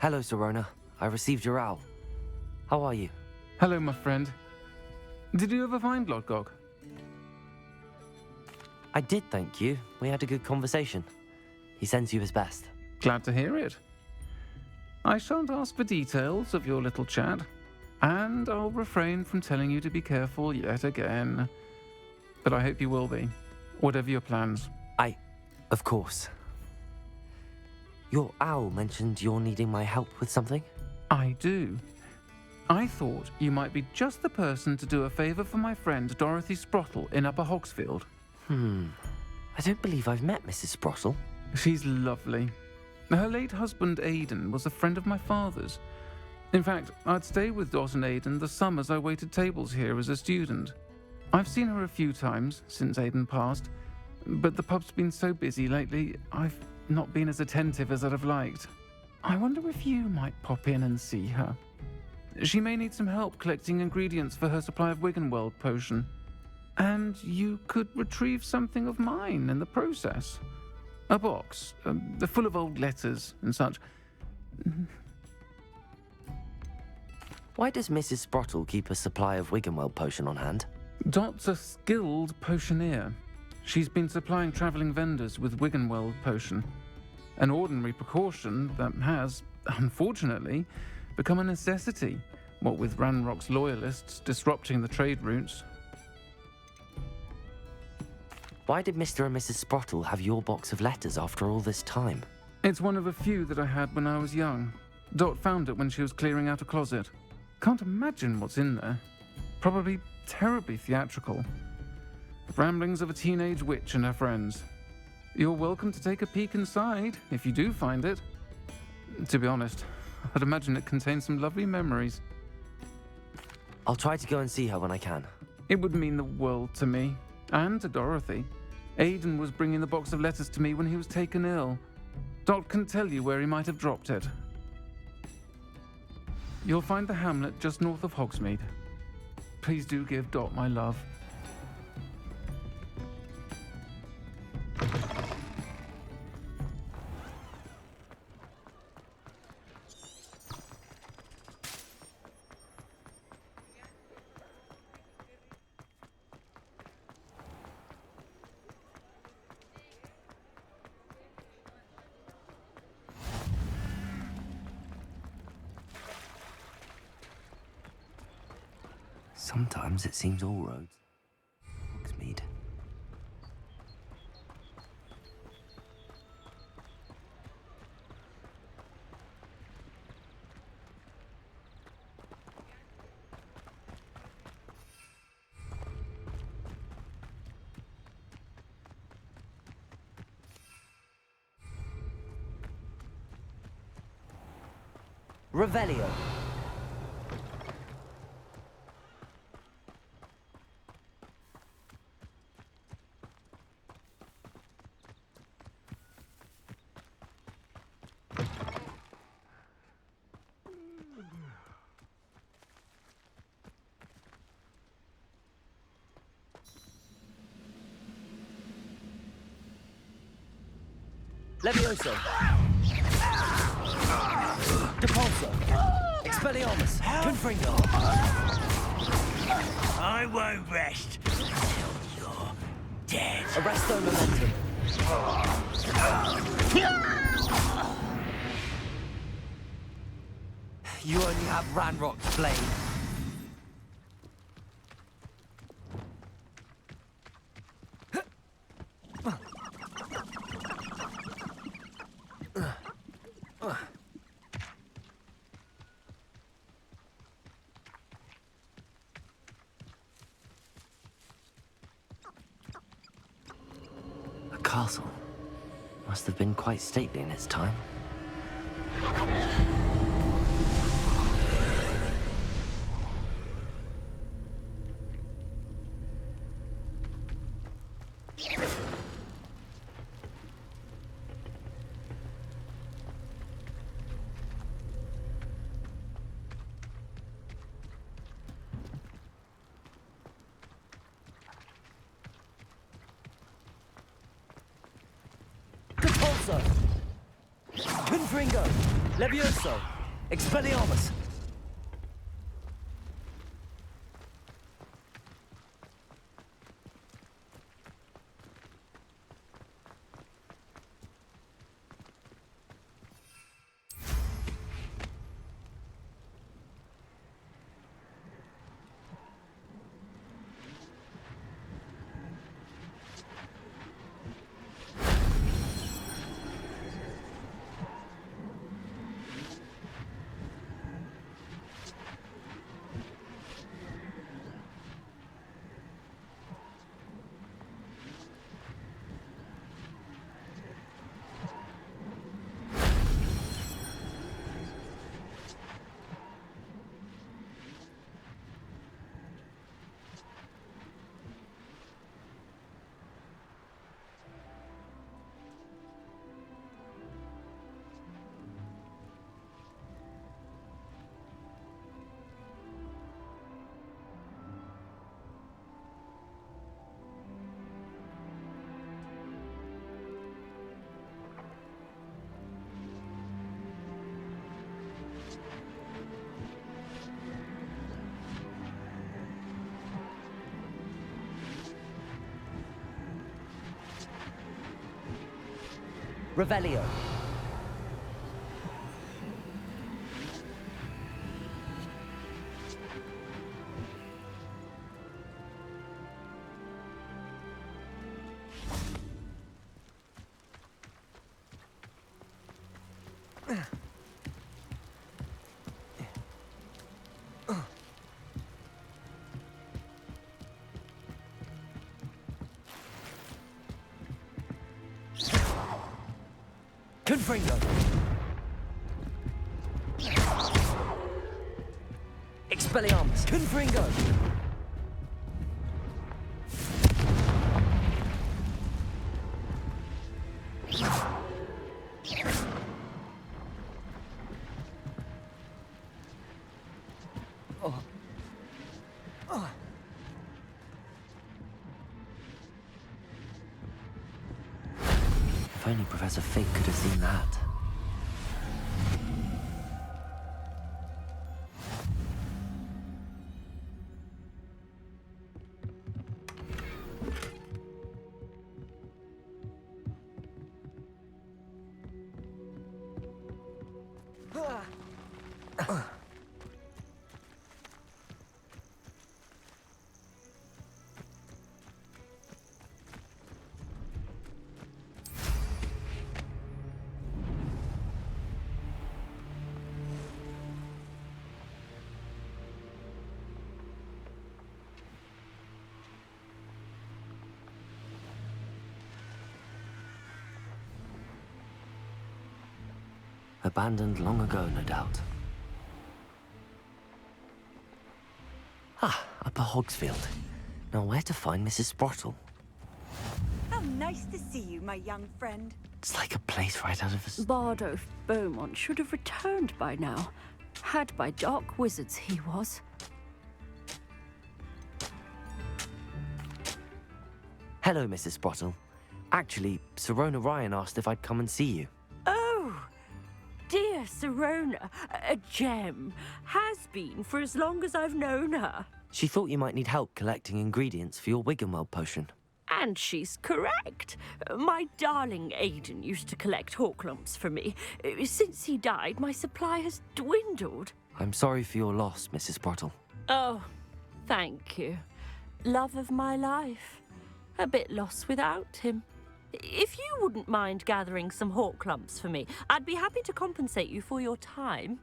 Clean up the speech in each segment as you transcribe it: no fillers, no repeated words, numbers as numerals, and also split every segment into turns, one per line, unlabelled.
Hello, Serona. I received your owl. How are you?
Hello, my friend. Did you ever find Lodgok?
I did, thank you. We had a good conversation. He sends you his best.
Glad to hear it. I shan't ask for details of your little chat, and I'll refrain from telling you to be careful yet again. But I hope you will be, whatever your plans.
Of course. Your owl mentioned you're needing my help with something?
I do. I thought you might be just the person to do a favour for my friend Dorothy Sprottle in Upper Hogsfield.
I don't believe I've met Mrs. Sprottle.
She's lovely. Her late husband Aidan was a friend of my father's. In fact, I'd stay with Dot and Aidan the summers I waited tables here as a student. I've seen her a few times since Aidan passed, but the pub's been so busy lately, I've not been as attentive as I'd have liked. I wonder if you might pop in and see her. She may need some help collecting ingredients for her supply of Wiggenweld potion. And you could retrieve something of mine in the process. A box, full of old letters and such.
Why does Mrs. Sprottle keep a supply of Wiggenweld potion on hand?
Dot's a skilled potioneer. She's been supplying travelling vendors with Wiggenweld potion. An ordinary precaution that has, unfortunately, become a necessity, what with Ranrock's loyalists disrupting the trade routes.
Why did Mr. and Mrs. Sprottle have your box of letters after all this time?
It's one of a few that I had when I was young. Dot found it when she was clearing out a closet. Can't imagine what's in there. Probably terribly theatrical. The ramblings of a teenage witch and her friends. You're welcome to take a peek inside, if you do find it. To be honest, I'd imagine it contains some lovely memories.
I'll try to go and see her when I can.
It would mean the world to me, and to Dorothy. Aidan was bringing the box of letters to me when he was taken ill. Dot can tell you where he might have dropped it. You'll find the hamlet just north of Hogsmeade. Please do give Dot my love.
Sometimes it seems all roads. Hogsmeade. Revelio. Levioso. Depulso. Expelliarmus. Confringo.
I won't rest until you're dead.
Arresto Momentum. You only have Ranrock's blade. Castle must have been quite stately in its time. Confringo! Levioso! Expelliarmus! Revelio. Confringo. Expelliarmus. Confringo. If only Professor Fig could have seen that. Abandoned long ago, no doubt. Ah, Upper Hogsfield. Now where to find Mrs. Sprottle?
How nice to see you, my young friend.
It's like a place right out of a...
Bardo Beaumont should have returned by now. Had by dark wizards he was.
Hello, Mrs. Sprottle. Actually, Sirona Ryan asked if I'd come and see you.
Oh, dear Sirona, a gem. Has been for as long as I've known her.
She thought you might need help collecting ingredients for your Wiggenweld potion.
And she's correct. My darling Aidan used to collect hawk lumps for me. Since he died, my supply has dwindled.
I'm sorry for your loss, Mrs. Sprottle.
Oh, thank you. Love of my life. A bit lost without him. If you wouldn't mind gathering some hawk lumps for me, I'd be happy to compensate you for your time.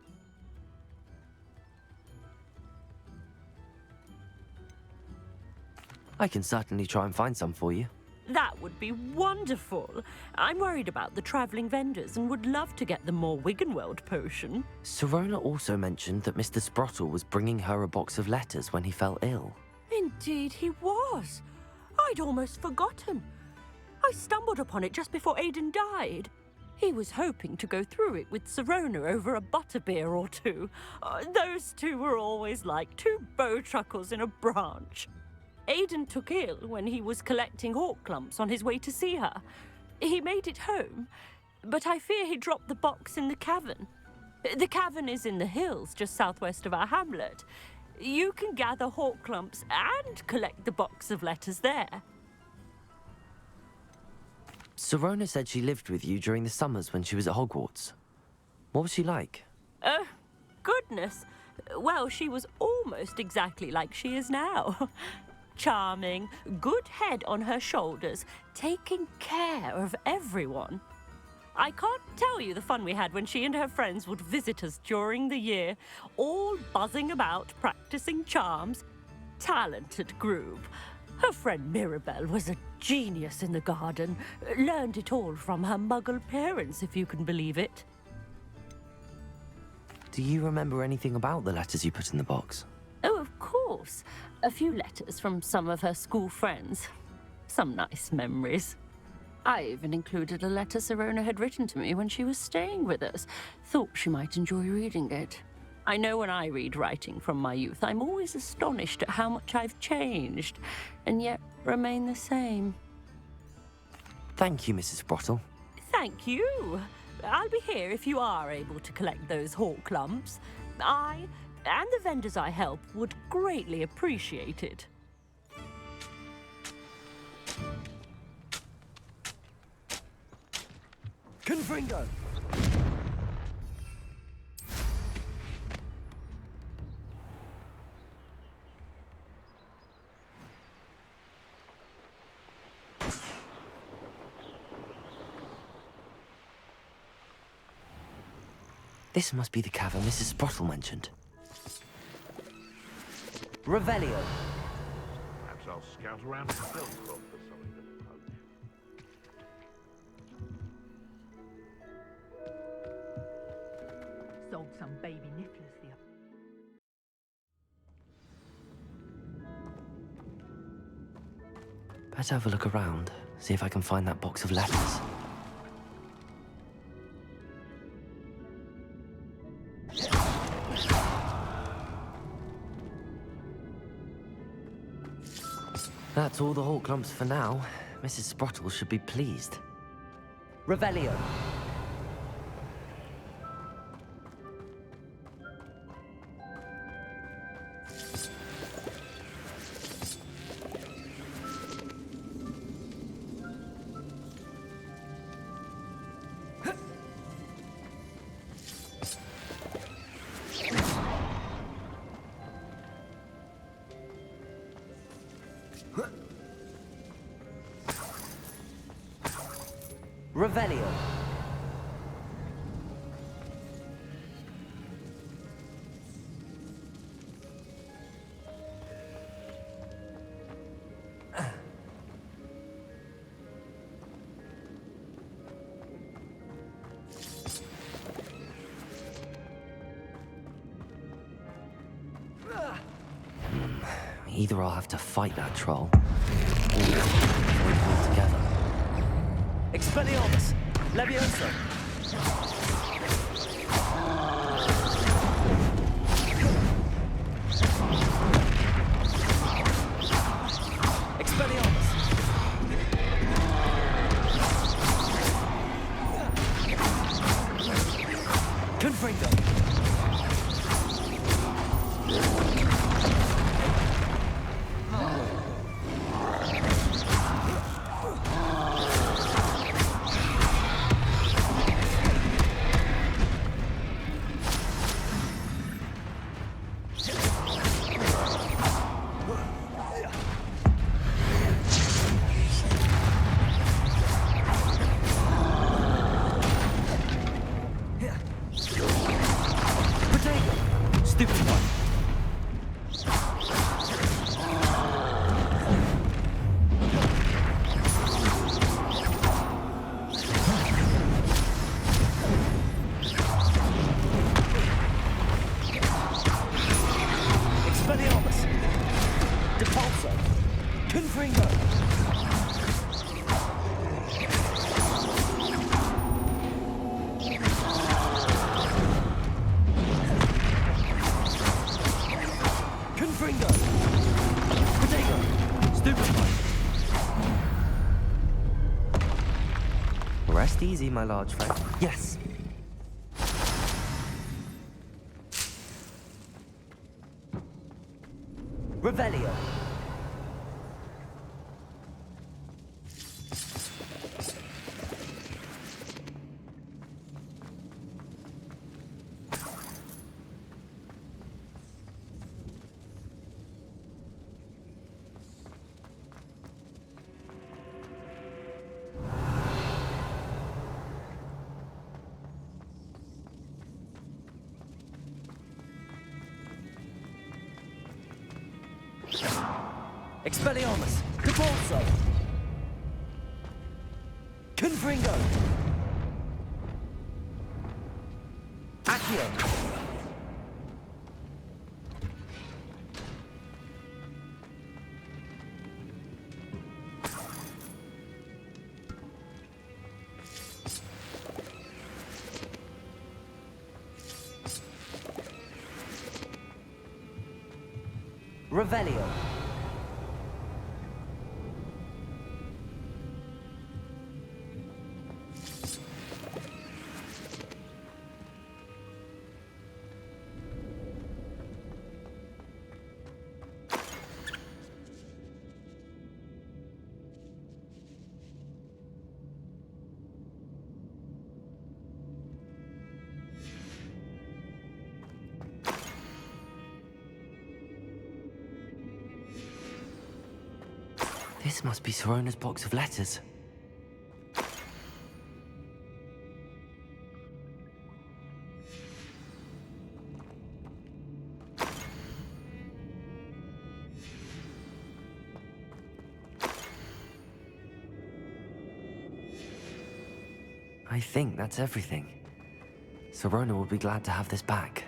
I can certainly try and find some for you.
That would be wonderful. I'm worried about the travelling vendors and would love to get them more Wiggenweld potion.
Sirona also mentioned that Mr. Sprottle was bringing her a box of letters when he fell ill.
Indeed he was. I'd almost forgotten. I stumbled upon it just before Aidan died. He was hoping to go through it with Sirona over a butterbeer or two. Those two were always like two bowtruckles in a branch. Aidan took ill when he was collecting hawk lumps on his way to see her. He made it home, but I fear he dropped the box in the cavern. The cavern is in the hills just southwest of our hamlet. You can gather hawk clumps and collect the box of letters there.
Sirona said she lived with you during the summers when she was at Hogwarts. What was she like?
Goodness. Well, she was almost exactly like she is now. Charming, good head on her shoulders, taking care of everyone. I can't tell you the fun we had when she and her friends would visit us during the year, all buzzing about, practicing charms. Talented group. Her friend Mirabelle was a genius in the garden. Learned it all from her muggle parents, if you can believe it.
Do you remember anything about the letters you put in the box?
Oh, of course. A few letters from some of her school friends. Some nice memories. I even included a letter Sirona had written to me when she was staying with us. Thought she might enjoy reading it. I know when I read writing from my youth, I'm always astonished at how much I've changed, and yet remain the same.
Thank you, Mrs. Sprottle.
Thank you. I'll be here if you are able to collect those hawk clumps. I, and the vendors I help, would greatly appreciate it.
Confringo! This must be the cavern Mrs. Sprottle mentioned. Revelio.
Perhaps I'll scout around myself for something to poke.
Sold some baby nifflers the other.
Better have a look around, see if I can find that box of letters. That's all the hawk clumps for now. Mrs. Sprottle should be pleased. Revelio. Revelio. Either I'll have to fight that troll, or join them together. Expelliarmus! Levioso! Expelliarmus! Confringo! Stupid one. Expelliarmus. Depulso. Confringo. Confringo! Potato! Stupid one! Rest easy, my large friend. Yes.
Revelio. Expelliarmus! Capulso! Confringo! Accio! Revelio.
This must be Sirona's box of letters. I think that's everything. Sirona will be glad to have this back.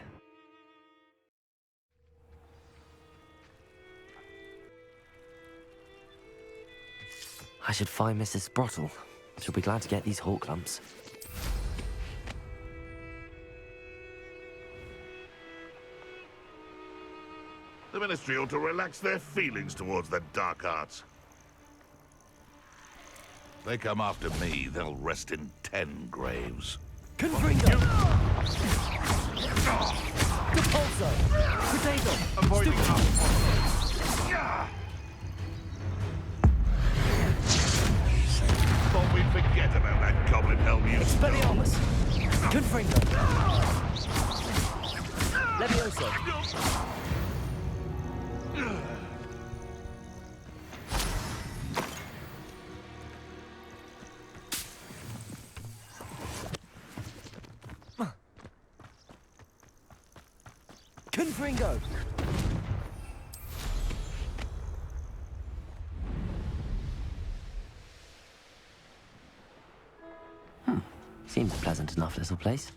I should find Mrs. Sprottle. She'll be glad to get these hawk lumps.
The Ministry ought to relax their feelings towards the dark arts. They come after me, they'll rest in 10 graves.
Confringo! Capulso! Potato!
Avoiding Thought we'd forget about that goblin helm you stole.
Expelliarmus! Confringo! Levioso! Confringo!
Seems a pleasant enough little place.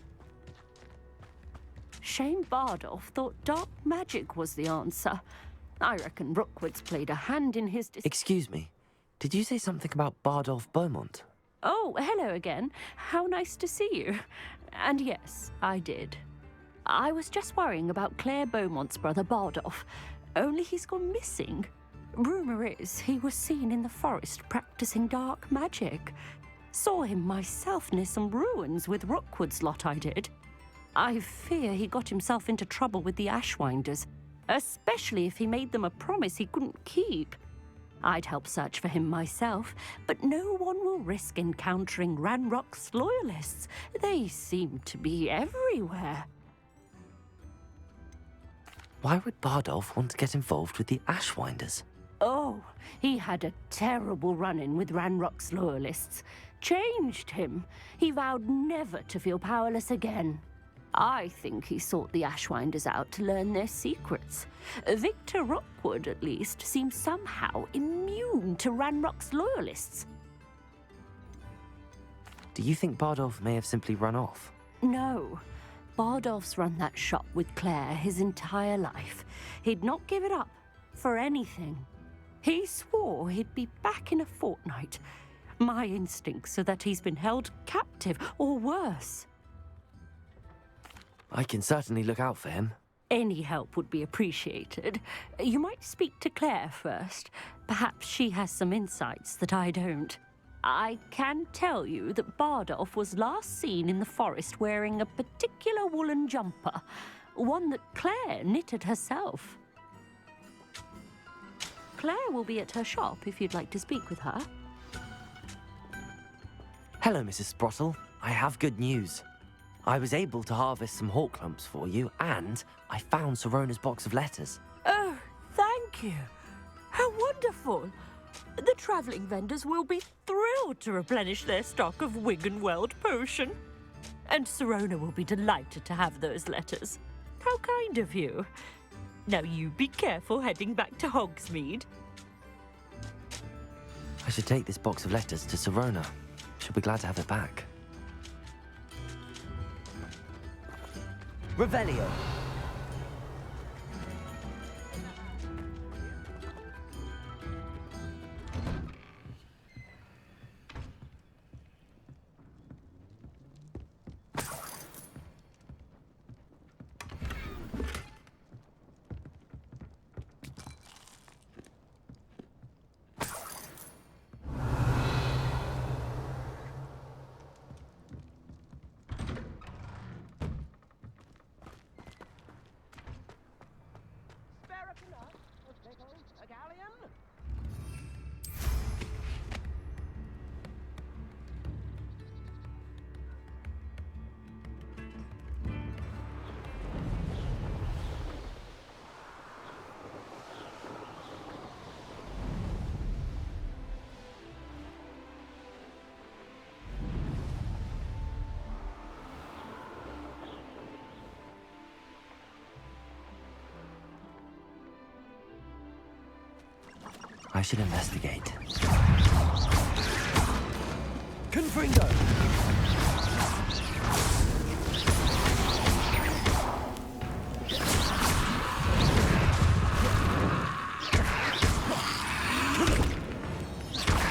Shane Bardolph thought dark magic was the answer. I reckon Rookwood's played a hand in his...
Excuse me, did you say something about Bardolph Beaumont?
Oh, hello again. How nice to see you. And yes, I did. I was just worrying about Claire Beaumont's brother Bardolph, only he's gone missing. Rumour is he was seen in the forest practicing dark magic. Saw him myself near some ruins with Rookwood's lot, I did. I fear he got himself into trouble with the Ashwinders, especially if he made them a promise he couldn't keep. I'd help search for him myself, but no one will risk encountering Ranrock's loyalists. They seem to be everywhere.
Why would Bardolph want to get involved with the Ashwinders?
Oh, he had a terrible run-in with Ranrock's loyalists. Changed him. He vowed never to feel powerless again. I think he sought the Ashwinders out to learn their secrets. Victor Rookwood, at least, seems somehow immune to Ranrock's loyalists.
Do you think Bardolph may have simply run off?
No. Bardolph's run that shop with Claire his entire life. He'd not give it up for anything. He swore he'd be back in a fortnight. My instincts are that he's been held captive, or worse.
I can certainly look out for him.
Any help would be appreciated. You might speak to Claire first. Perhaps she has some insights that I don't. I can tell you that Bardolph was last seen in the forest wearing a particular woolen jumper, one that Claire knitted herself. Claire will be at her shop if you'd like to speak with her.
Hello, Mrs. Sprottle. I have good news. I was able to harvest some hawk lumps for you, and I found Sirona's box of letters.
Oh, thank you. How wonderful. The travelling vendors will be thrilled to replenish their stock of Wiggenweld potion. And Sirona will be delighted to have those letters. How kind of you. Now you be careful heading back to Hogsmeade.
I should take this box of letters to Sirona. She'll be glad to have it back.
Revelio.
I should investigate.
Confringo.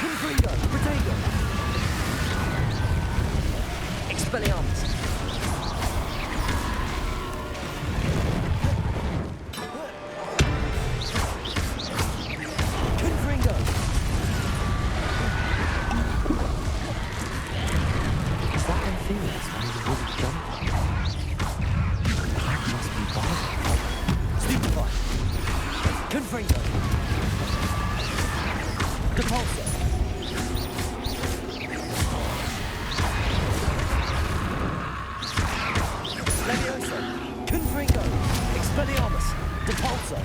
Confringo. Protego. Expelliarmus. Confringo.
Is that Amphibious when he wouldn't jump? That must be Bob.
Stupefy. Confringo. Depulso. Levioso. Confringo. Expelliarmus. Depulso.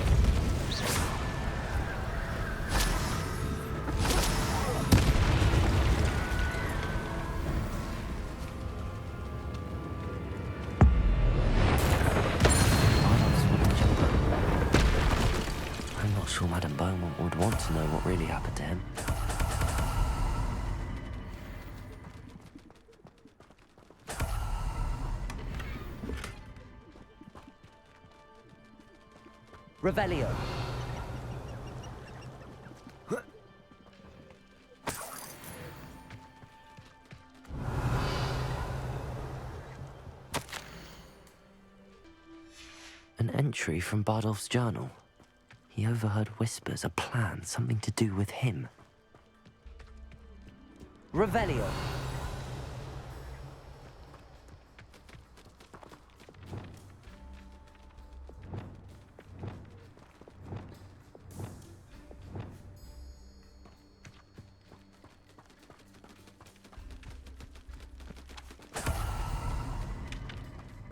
Bardolph's wooden jumper. I'm not sure Madame Beaumont would want to know what really happened to him.
Revelio.
An entry from Bardolph's journal. He overheard whispers, a plan, something to do with him.
Revelio.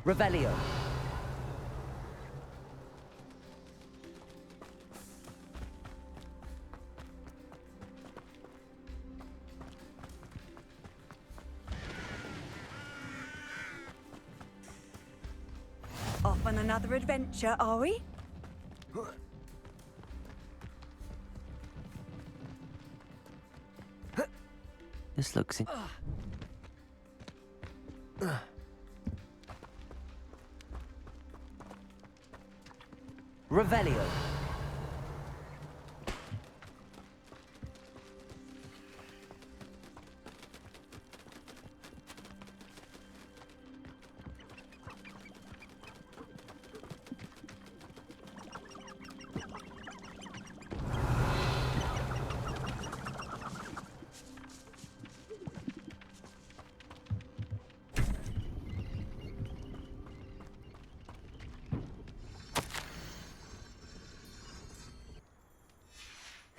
Revelio.
Off on another adventure, are we?
This looks
Revelio.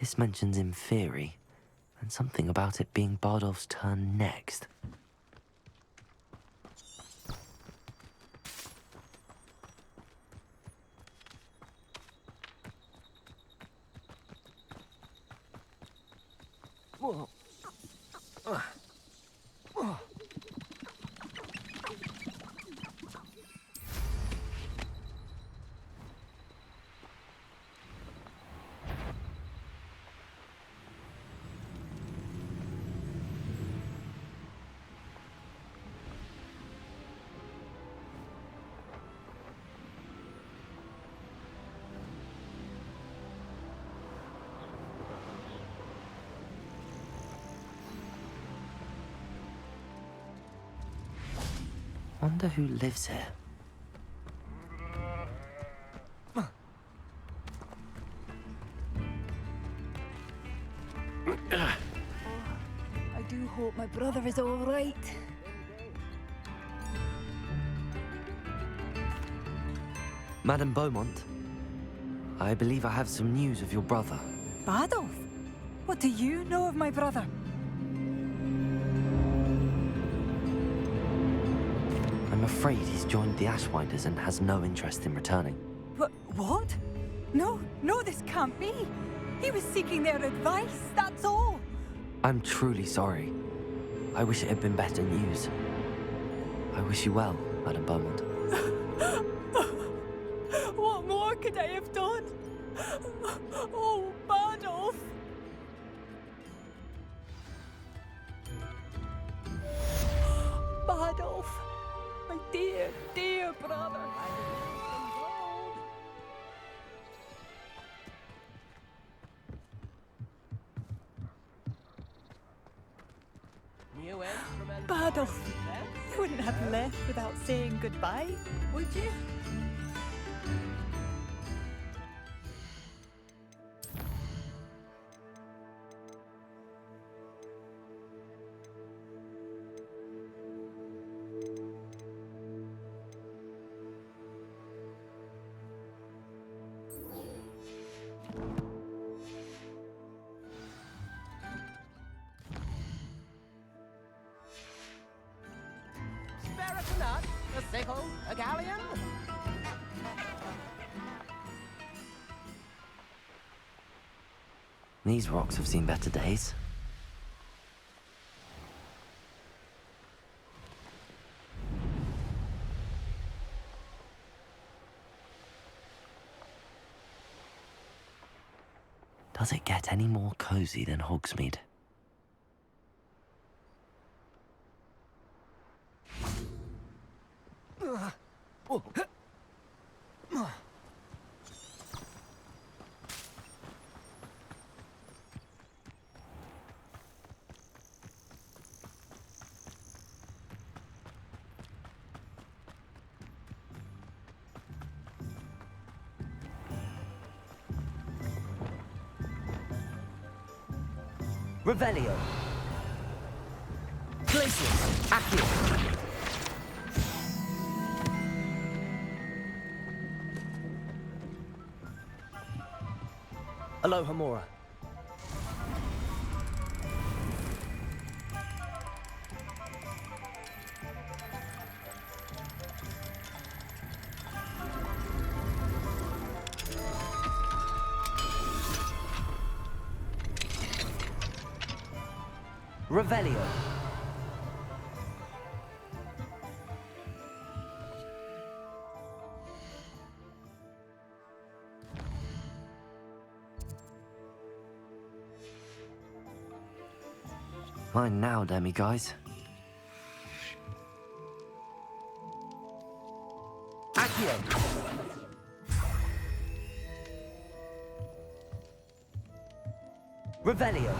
This mentions in theory, and something about it being Bardolph's turn next. Wonder who lives here.
I do hope my brother is all right.
Madame Beaumont, I believe I have some news of your brother.
Bardolph? What do you know of my brother?
I'm afraid he's joined the Ashwinders and has no interest in returning.
What? No, this can't be. He was seeking their advice, that's all.
I'm truly sorry. I wish it had been better news. I wish you well, Madame Beaumont.
What more could I have done? Oh, Bardolph! Bardolph! My dear, dear brother! Bardolph, you wouldn't have left without saying goodbye, would you?
A nut, a sickle, a galleon.
These rocks have seen better days. Does it get any more cozy than Hogsmeade?
Revelio. Glacius. Accio. Aloha Mora. Revelio.
Mine now, demiguise.
Accio. Revelio.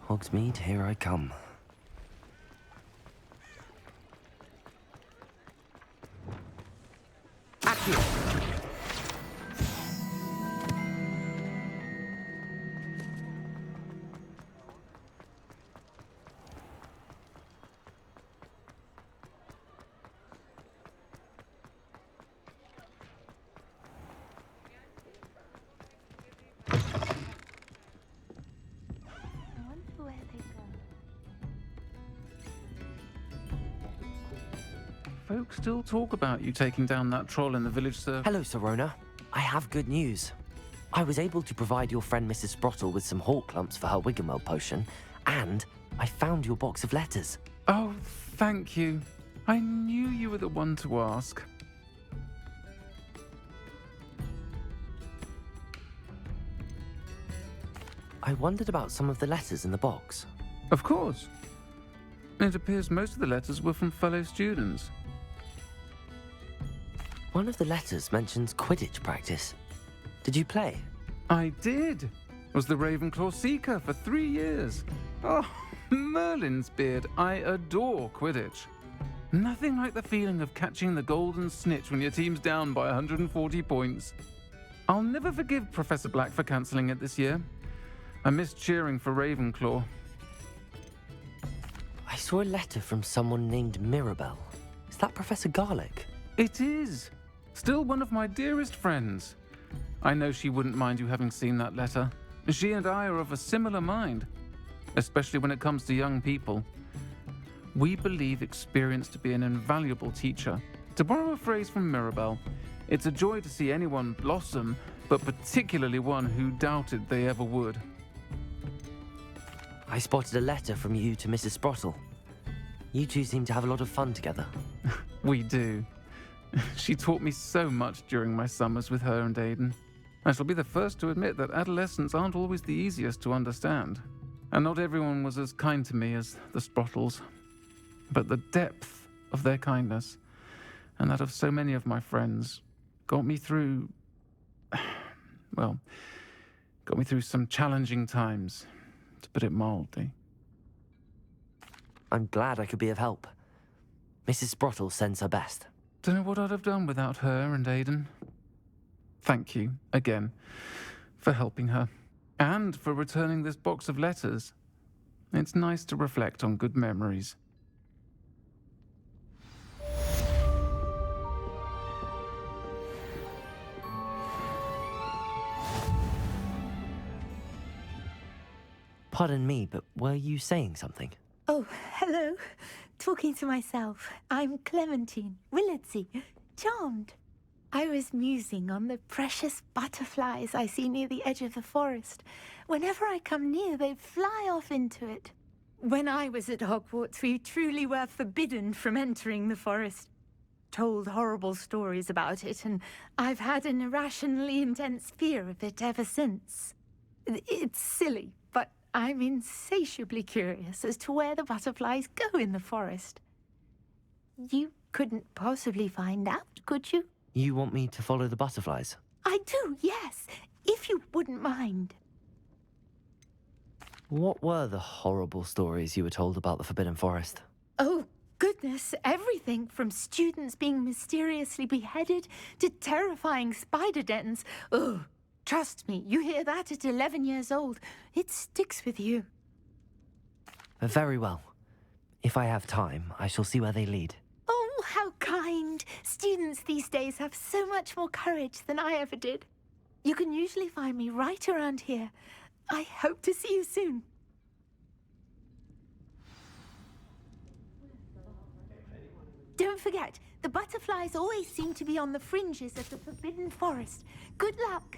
Hogsmeade, here I come.
Accio.
Folks still talk about you taking down that troll in the village circle.
Hello, Serona. I have good news. I was able to provide your friend Mrs. Sprottle with some hawk lumps for her Wiggenweld potion, and I found your box of letters.
Oh, thank you. I knew you were the one to ask.
I wondered about some of the letters in the box.
Of course. It appears most of the letters were from fellow students.
One of the letters mentions Quidditch practice. Did you play?
I did. Was the Ravenclaw Seeker for 3 years. Oh, Merlin's beard. I adore Quidditch. Nothing like the feeling of catching the golden snitch when your team's down by 140 points. I'll never forgive Professor Black for cancelling it this year. I missed cheering for Ravenclaw.
I saw a letter from someone named Mirabelle. Is that Professor Garlick?
It is. Still one of my dearest friends. I know she wouldn't mind you having seen that letter. She and I are of a similar mind, especially when it comes to young people. We believe experience to be an invaluable teacher. To borrow a phrase from Mirabelle, it's a joy to see anyone blossom, but particularly one who doubted they ever would.
I spotted a letter from you to Mrs. Sprottle. You two seem to have a lot of fun together.
We do. She taught me so much during my summers with her and Aidan. I shall be the first to admit that adolescents aren't always the easiest to understand. And not everyone was as kind to me as the Sprottles. But the depth of their kindness, and that of so many of my friends, got me through... well, got me through some challenging times, to put it mildly.
I'm glad I could be of help. Mrs. Sprottle sends her best.
Don't know what I'd have done without her and Aidan. Thank you, again, for helping her, and for returning this box of letters. It's nice to reflect on good memories.
Pardon me, but were you saying something?
Oh, hello. Talking to myself. I'm Clementine Willardsey. Charmed. I was musing on the precious butterflies I see near the edge of the forest. Whenever I come near, they fly off into it. When I was at Hogwarts, we truly were forbidden from entering the forest. Told horrible stories about it, and I've had an irrationally intense fear of it ever since. It's silly, but I'm insatiably curious as to where the butterflies go in the forest. You couldn't possibly find out, could you?
You want me to follow the butterflies?
I do, yes, if you wouldn't mind.
What were the horrible stories you were told about the Forbidden Forest?
Oh, goodness, everything from students being mysteriously beheaded to terrifying spider dens. Ugh. Trust me, you hear that at 11 years old, it sticks with you.
Very well. If I have time, I shall see where they lead.
Oh, how kind. Students these days have so much more courage than I ever did. You can usually find me right around here. I hope to see you soon. Don't forget, the butterflies always seem to be on the fringes of the Forbidden Forest. Good luck.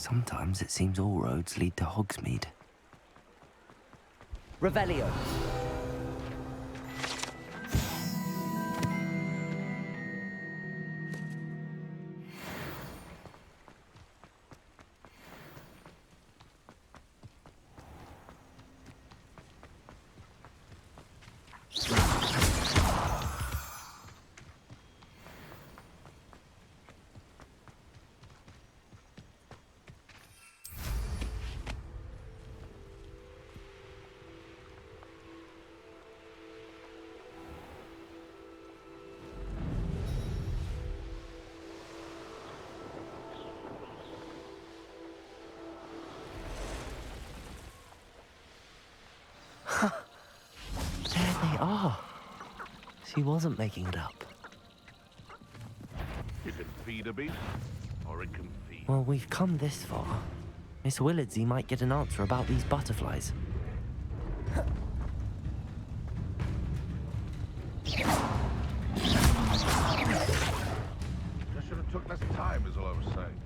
Sometimes it seems all roads lead to Hogsmeade.
Revelio.
There they are. She wasn't making it up.
You can feed a beast, or it can feed.
Well, we've come this far. Miss Willardsey might get an answer about these butterflies.
Just should have took less time, is all I was saying.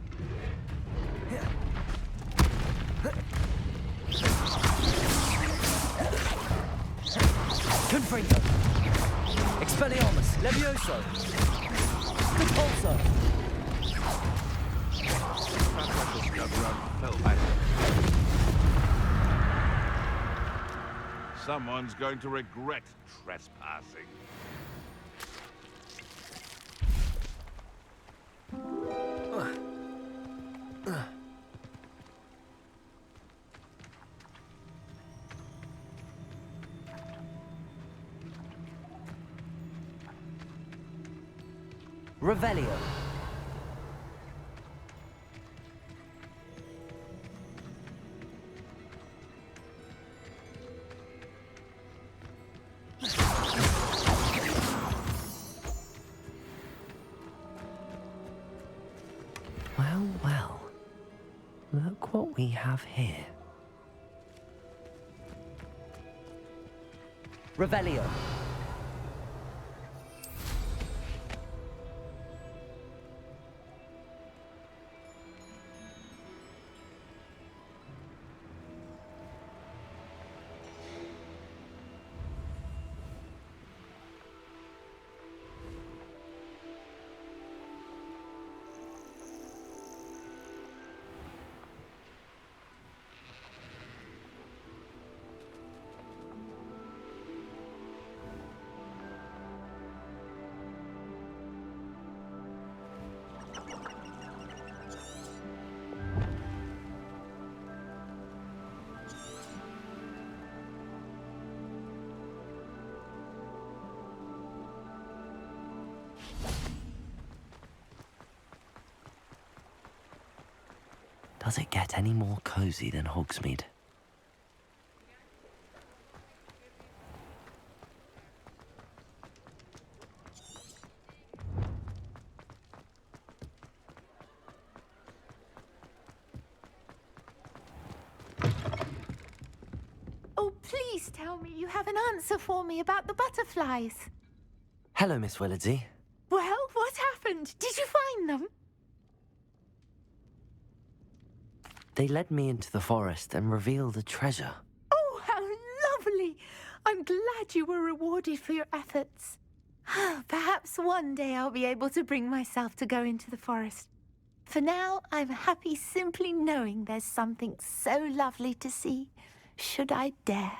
Confringo. Expelliarmus. Levioso. Repulso.
Perhaps I shall scout around the fell back. Someone's going to regret trespassing.
Revelio.
Well, well. Look what we have here.
Revelio.
Does it get any more cozy than Hogsmeade?
Oh, please tell me you have an answer for me about the butterflies.
Hello, Miss Willardsey.
Well, what happened? Did you find them?
They led me into the forest and revealed a treasure.
Oh, how lovely! I'm glad you were rewarded for your efforts. Perhaps one day I'll be able to bring myself to go into the forest. For now, I'm happy simply knowing there's something so lovely to see, should I dare.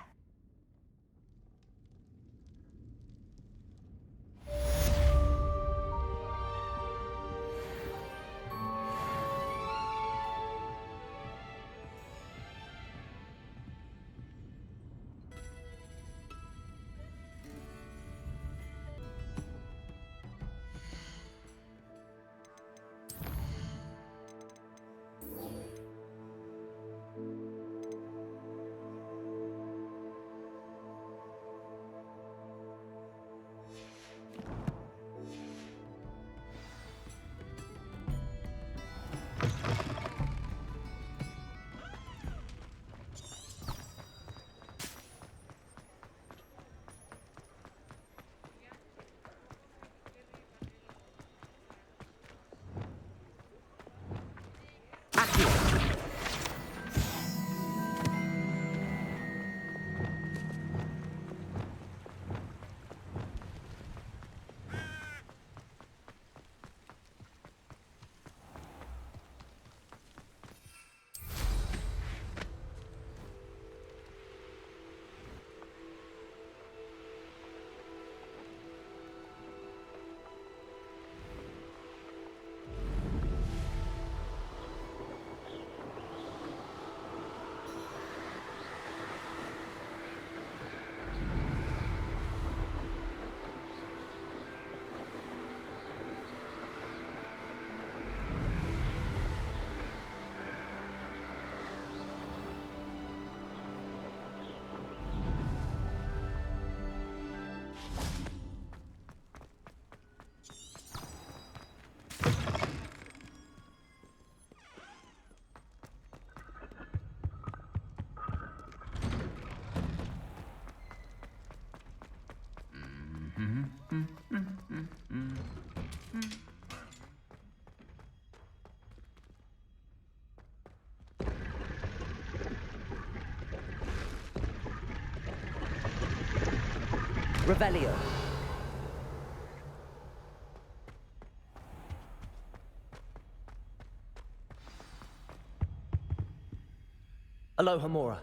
Revelio. Alohomora.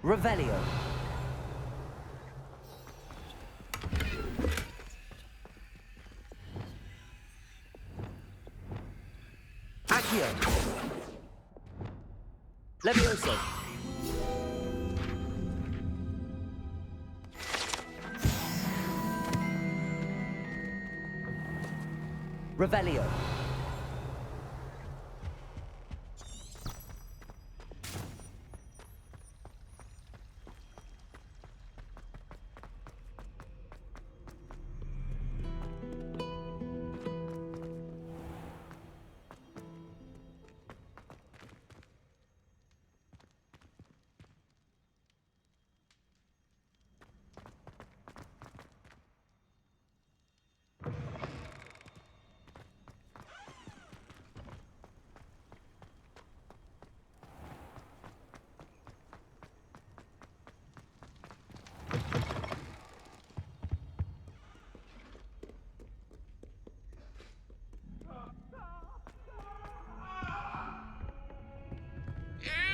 Revelio. Accio. Levioso. Revelio.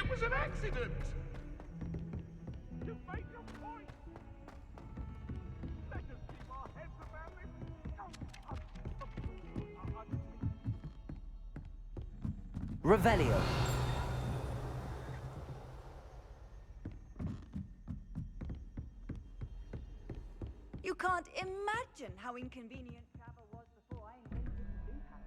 It was an accident! You made your point! Let us keep our heads about this!
Revelio.
You can't imagine how inconvenient travel was before I invented the steam hammer.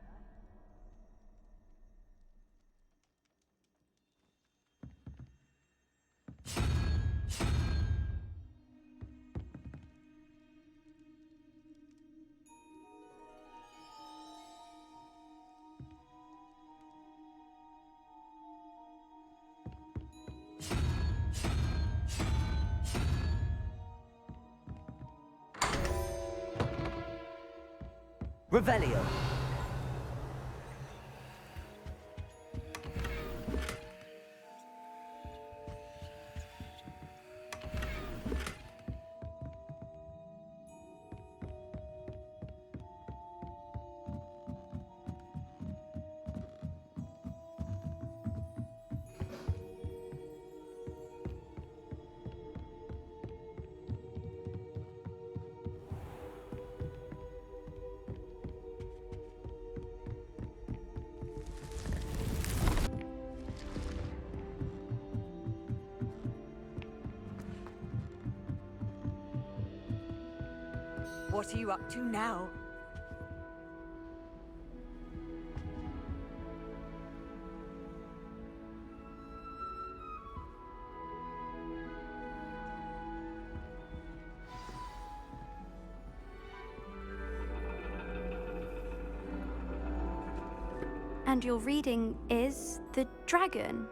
Revelio.
What are you up to now?
And your reading is the dragon.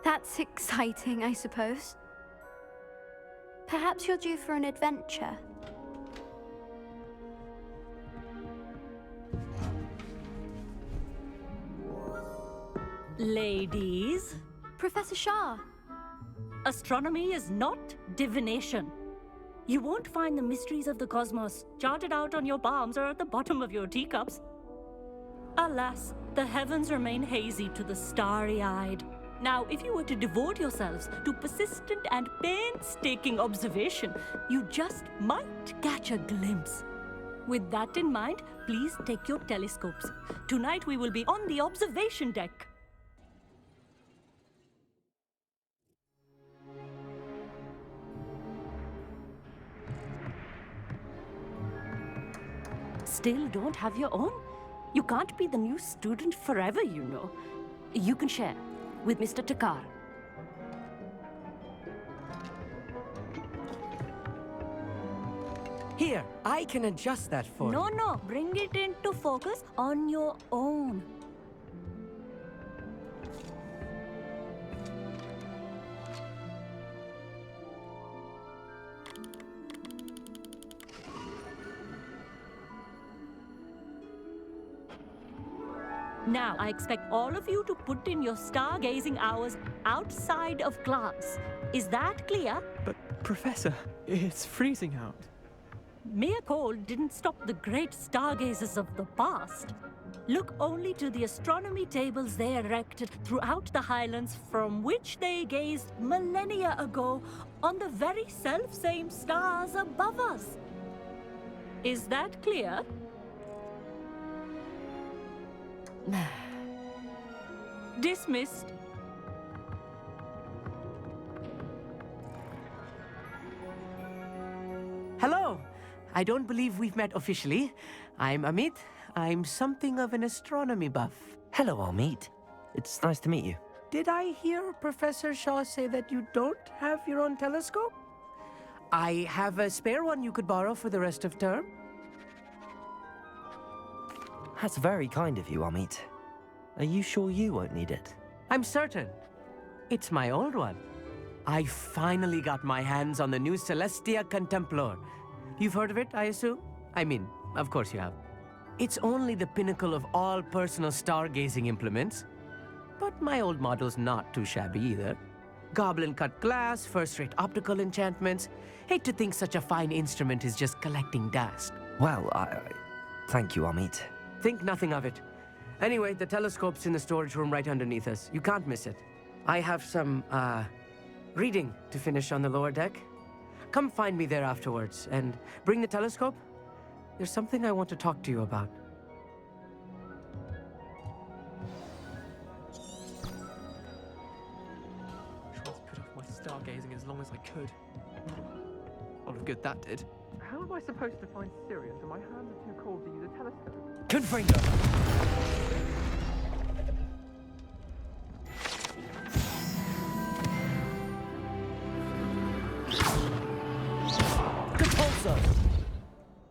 That's exciting, I suppose. Perhaps you're due for an adventure.
Ladies,
Professor Shah,
astronomy is not divination. You won't find the mysteries of the cosmos charted out on your palms or at the bottom of your teacups. Alas, the heavens remain hazy to the starry-eyed. Now, if you were to devote yourselves to persistent and painstaking observation, you just might catch a glimpse. With that in mind, please take your telescopes. Tonight we will be on the observation deck. Still don't have your own? You can't be the new student forever, you know. You can share with Mr. Takar.
Here, I can adjust that for you.
No, bring it into focus on your own. Now, I expect all of you to put in your stargazing hours outside of class. Is that clear?
But, Professor, it's freezing out.
Mere cold didn't stop the great stargazers of the past. Look only to the astronomy tables they erected throughout the Highlands, from which they gazed millennia ago on the very self-same stars above us. Is that clear? Dismissed.
Hello. I don't believe we've met officially. I'm Amit. I'm something of an astronomy buff.
Hello, Amit. It's nice to meet you.
Did I hear Professor Shaw say that you don't have your own telescope? I have a spare one you could borrow for the rest of term.
That's very kind of you, Amit. Are you sure you won't need it?
I'm certain. It's my old one. I finally got my hands on the new Celestia Contemplar. You've heard of it, I assume? I mean, of course you have. It's only the pinnacle of all personal stargazing implements. But my old model's not too shabby either. Goblin-cut glass, first-rate optical enchantments. Hate to think such a fine instrument is just collecting dust.
Well, thank you, Amit.
Think nothing of it. Anyway, the telescope's in the storage room right underneath us. You can't miss it. I have some, reading to finish on the lower deck. Come find me there afterwards, and bring the telescope. There's something I want to talk to you about.
Tried to put off my stargazing as long as I could. A lot of good that did. How am I supposed to find Sirius when my hands are too cold to use a telescope?
Confringo! Compulso!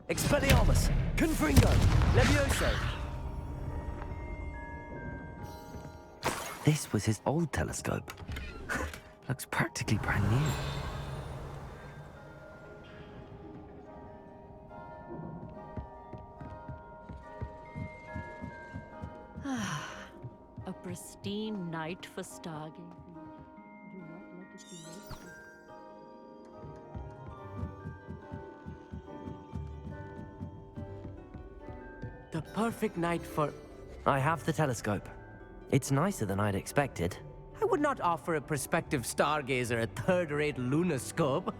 Expelliarmus! Confringo! Levioso! This was his old telescope. Looks practically brand new.
A pristine night for stargazing. Do not let it be wasted.
The perfect night for...
I have the telescope. It's nicer than I'd expected.
I would not offer a prospective stargazer a third-rate lunoscope.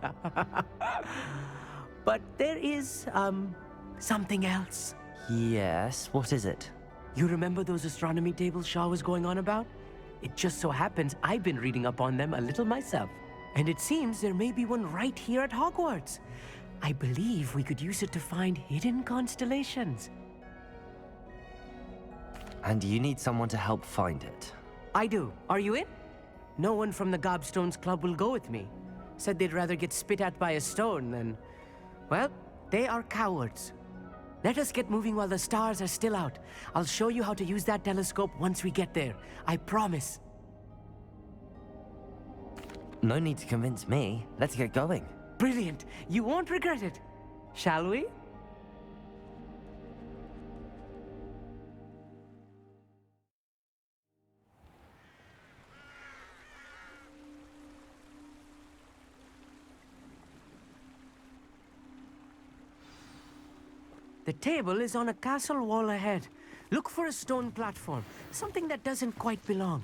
But there is, something else.
Yes, what is it?
You remember those astronomy tables Shaw was going on about? It just so happens I've been reading up on them a little myself. And it seems there may be one right here at Hogwarts. I believe we could use it to find hidden constellations.
And you need someone to help find it.
I do. Are you in? No one from the Gobstones Club will go with me. Said they'd rather get spit at by a stone than... Well, they are cowards. Let us get moving while the stars are still out. I'll show you how to use that telescope once we get there. I promise.
No need to convince me. Let's get going.
Brilliant. You won't regret it. Shall we? The table is on a castle wall ahead. Look for a stone platform, something that doesn't quite belong.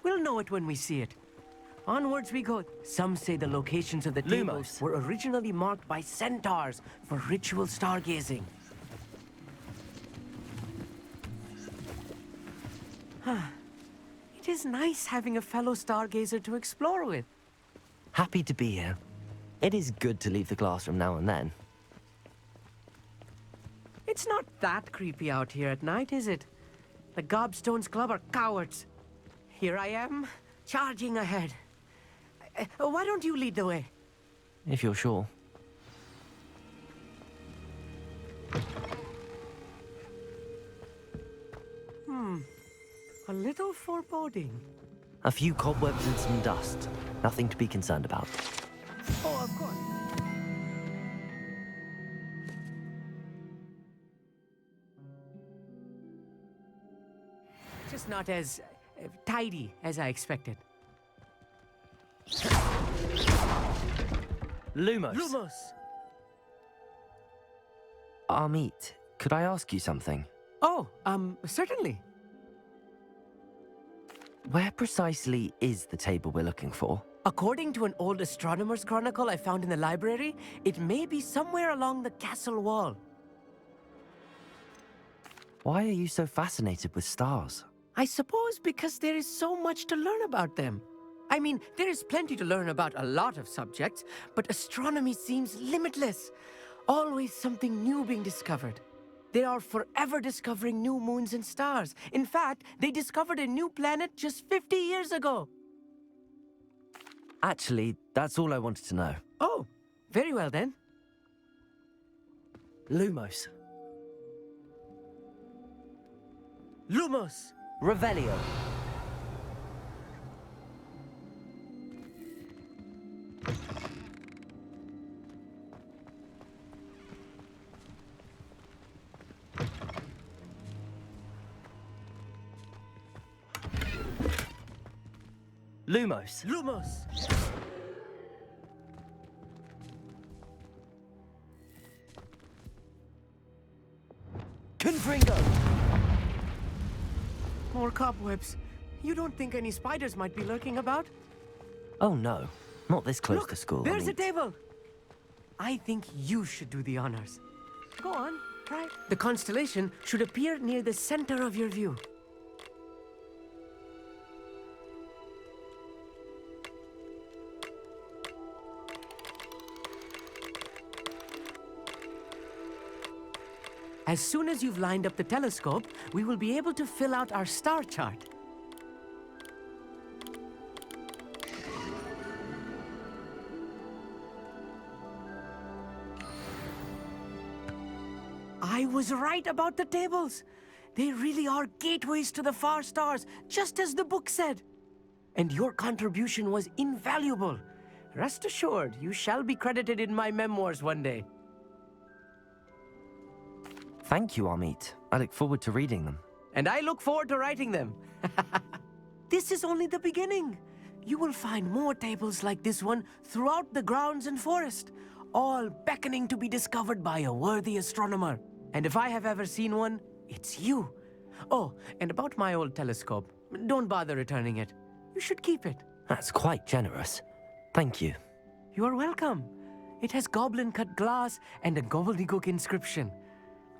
We'll know it when we see it. Onwards we go. Some say the locations of the tables
Lumos.
were originally marked by centaurs for ritual stargazing. It is nice having a fellow stargazer to explore with.
Happy to be here. It is good to leave the classroom now and then.
It's not that creepy out here at night, is it? The Gobstones Club are cowards. Here I am, charging ahead. Why don't you lead the way?
If you're sure.
A little foreboding.
A few cobwebs and some dust. Nothing to be concerned about.
Oh, of course. just not as tidy as I expected.
Lumos.
Lumos!
Amit, could I ask you something?
Oh, certainly.
Where precisely is the table we're looking for?
According to an old astronomer's chronicle I found in the library, it may be somewhere along the castle wall.
Why are you so fascinated with stars?
I suppose because there is so much to learn about them. I mean, there is plenty to learn about a lot of subjects, but astronomy seems limitless. Always something new being discovered. They are forever discovering new moons and stars. In fact, they discovered a new planet just 50 years ago.
Actually, that's all I wanted to know.
Oh, very well then.
Lumos.
Lumos!
Revelio. Lumos.
Lumos!
Confringo.
More cobwebs. You don't think any spiders might be lurking about?
Oh no, not this close
Look,
to school.
there's a
Amit.
table. I think you should do the honors. Go on, try. The constellation should appear near the center of your view. As soon as you've lined up the telescope, we will be able to fill out our star chart. I was right about the tables. They really are gateways to the far stars, just as the book said. And your contribution was invaluable. Rest assured, you shall be credited in my memoirs one day.
Thank you, Amit. I look forward to reading them.
And I look forward to writing them. This is only the beginning. You will find more tables like this one throughout the grounds and forest, all beckoning to be discovered by a worthy astronomer. And if I have ever seen one, it's you. Oh, and about my old telescope, don't bother returning it. You should keep it.
That's quite generous. Thank you.
You are welcome. It has goblin-cut glass and a gobbledygook inscription.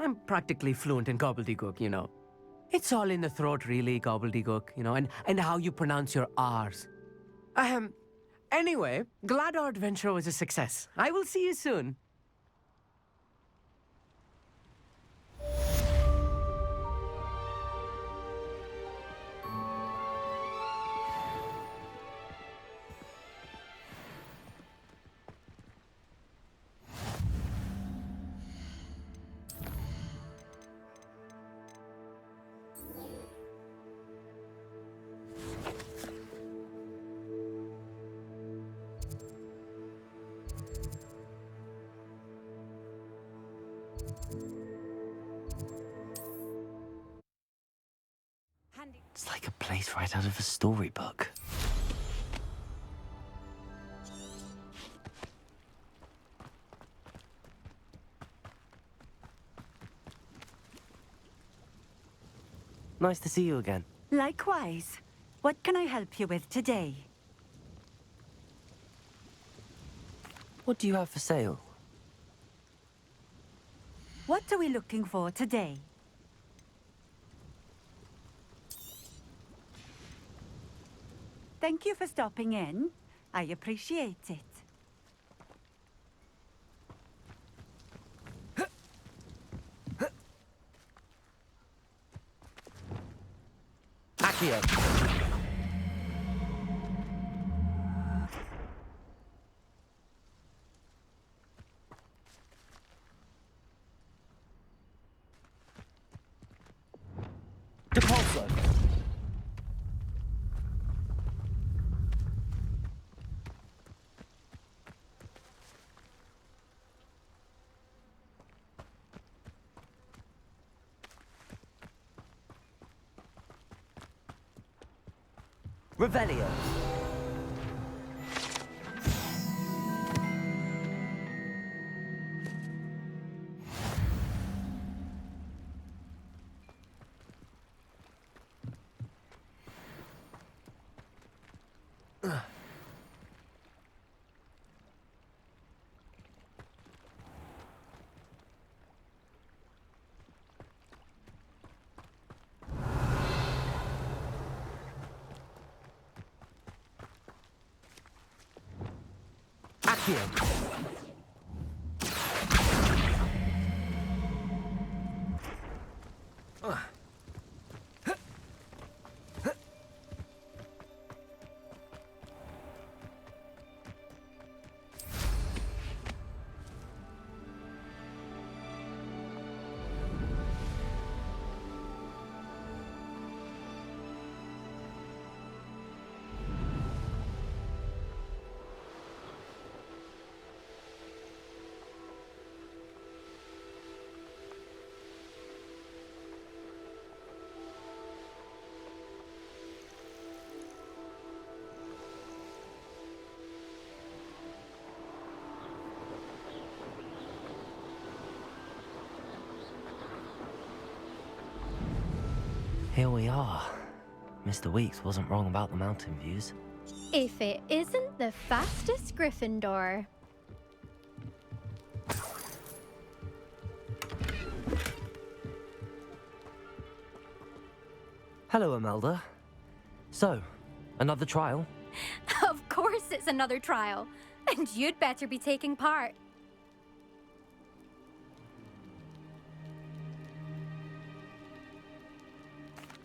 I'm practically fluent in gobbledygook, you know. It's all in the throat, really, gobbledygook, you know, and how you pronounce your R's. Anyway, glad our adventure was a success. I will see you soon.
It's like a place right out of a storybook. Nice to see you again.
Likewise. What can I help you with today?
What do you have for sale?
What are we looking for today? Thank you for stopping in. I appreciate it.
Accio. Depulso. Revelio. Accio. Here we are. Mr. Weeks wasn't wrong about the mountain views.
If it isn't the fastest Gryffindor.
Hello, Imelda. So, another trial?
Of course it's another trial. And you'd better be taking part.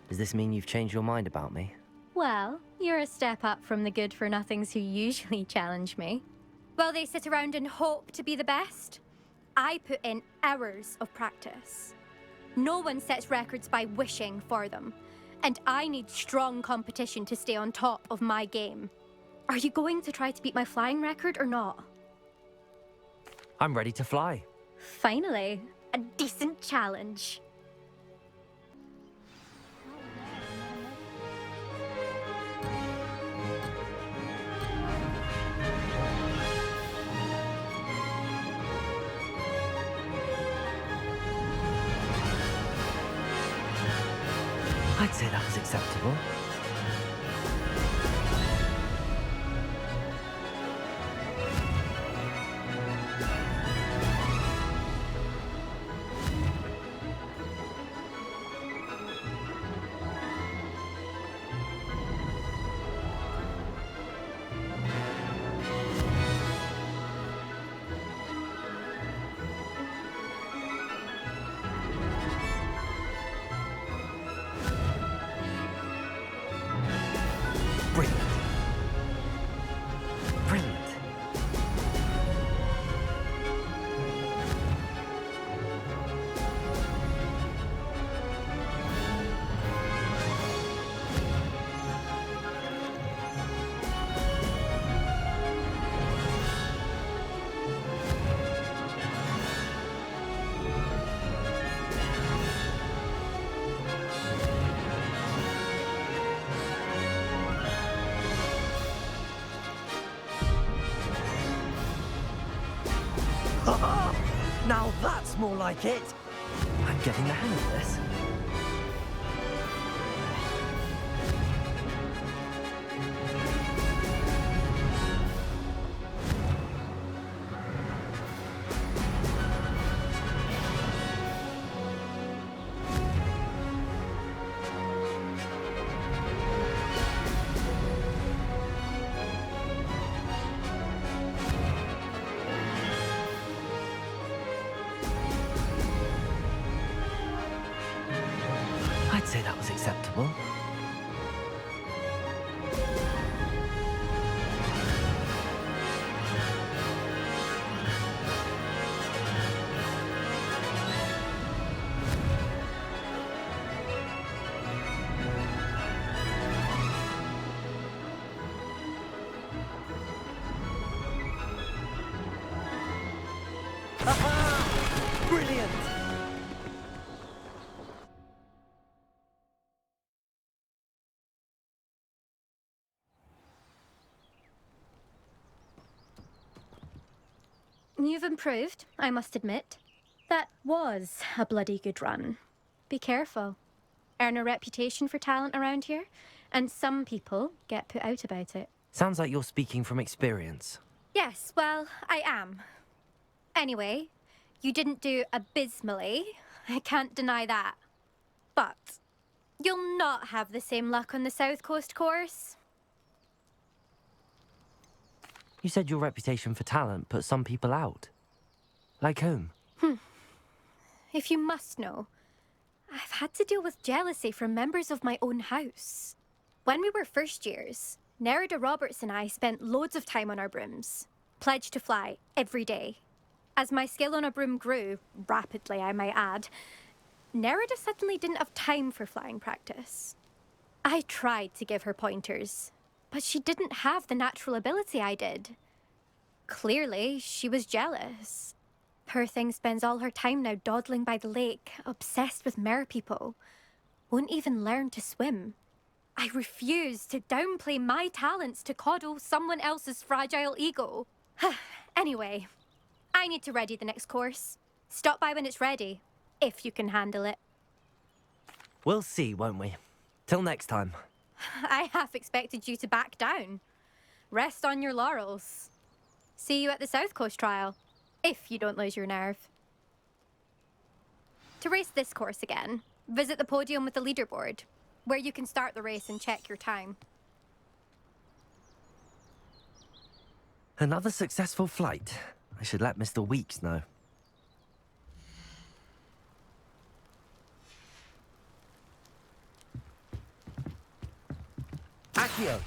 Does this mean you've changed your mind about me?
Well, you're a step up from the good-for-nothings who usually challenge me. While they sit around and hope to be the best, I put in hours of practice. No one sets records by wishing for them, and I need strong competition to stay on top of my game. Are you going to try to beat my flying record or not?
I'm ready to fly.
Finally, a decent challenge.
I'd say that was acceptable. Brilliant. Brilliant. Now that's more like it. I'm getting the hang of this. I'd say that was acceptable. Brilliant!
You've improved, I must admit. That was a bloody good run. Be careful. Earn a reputation for talent around here, and some people get put out about it.
Sounds like you're speaking from experience.
Yes, well, I am. Anyway, you didn't do abysmally. I can't deny that. But you'll not have the same luck on the South Coast course.
You said your reputation for talent put some people out. Like whom?
If you must know, I've had to deal with jealousy from members of my own house. When we were first years, Nerida Roberts and I spent loads of time on our brooms, pledged to fly every day. As my skill on a broom grew, rapidly I might add, Nerida suddenly didn't have time for flying practice. I tried to give her pointers, but she didn't have the natural ability I did. Clearly, she was jealous. Poor thing spends all her time now dawdling by the lake, obsessed with merpeople. Won't even learn to swim. I refuse to downplay my talents to coddle someone else's fragile ego. Anyway, I need to ready the next course. Stop by when it's ready, if you can handle it.
We'll see, won't we? Till next time.
I half expected you to back down. Rest on your laurels. See you at the South Coast trial, if you don't lose your nerve. To race this course again, visit the podium with the leaderboard, where you can start the race and check your time.
Another successful flight. I should let Mr. Weeks know. Accio!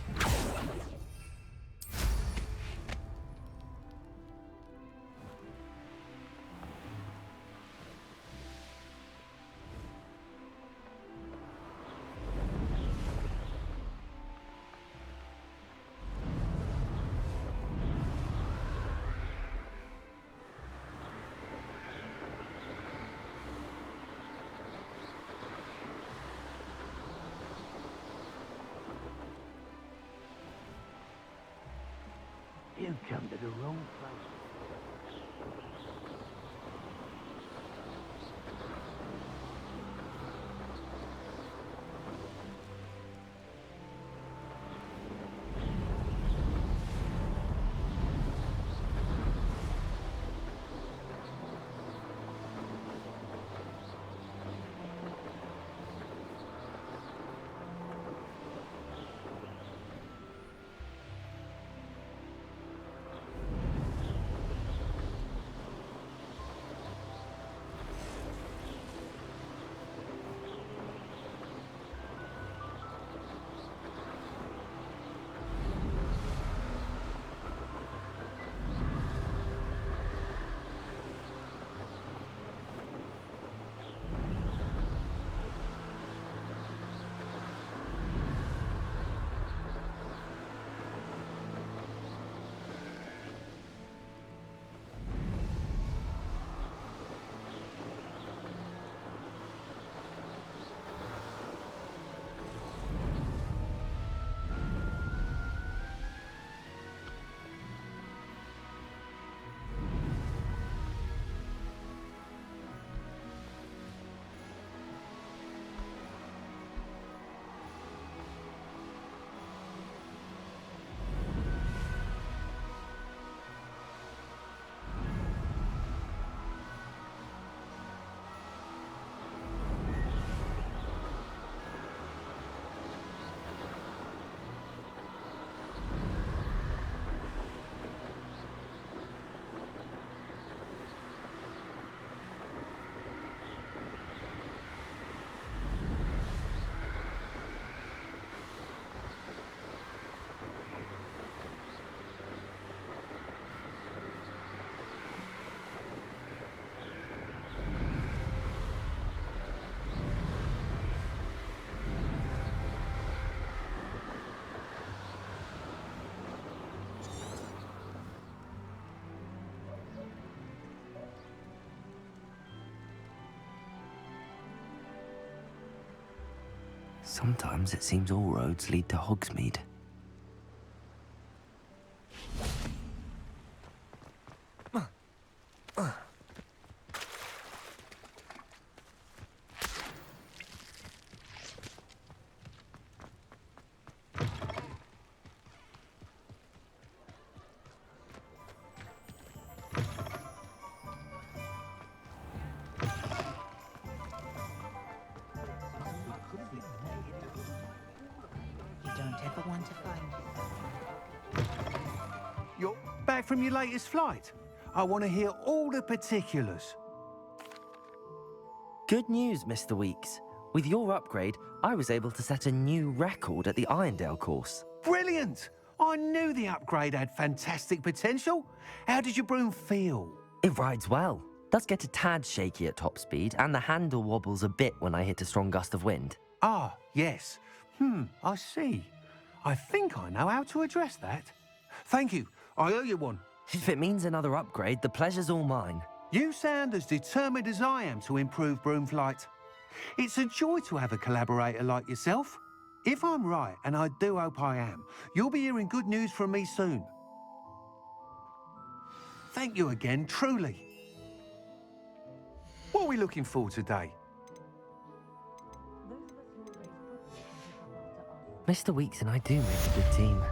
You've come to the wrong place.
Sometimes it seems all roads lead to Hogsmeade.
ever want to find you.
You're back from your latest flight? I want to hear all the particulars.
Good news, Mr. Weeks. With your upgrade, I was able to set a new record at the Irondale course.
Brilliant! I knew the upgrade had fantastic potential. How did your broom feel?
It rides well. Does get a tad shaky at top speed, and the handle wobbles a bit when I hit a strong gust of wind.
Ah, yes. I see. I think I know how to address that. Thank you. I owe you one.
If it means another upgrade, the pleasure's all mine.
You sound as determined as I am to improve broom flight. It's a joy to have a collaborator like yourself. If I'm right, and I do hope I am, you'll be hearing good news from me soon. Thank you again, truly. What are we looking for today?
Mr. Weeks and I do make a good team.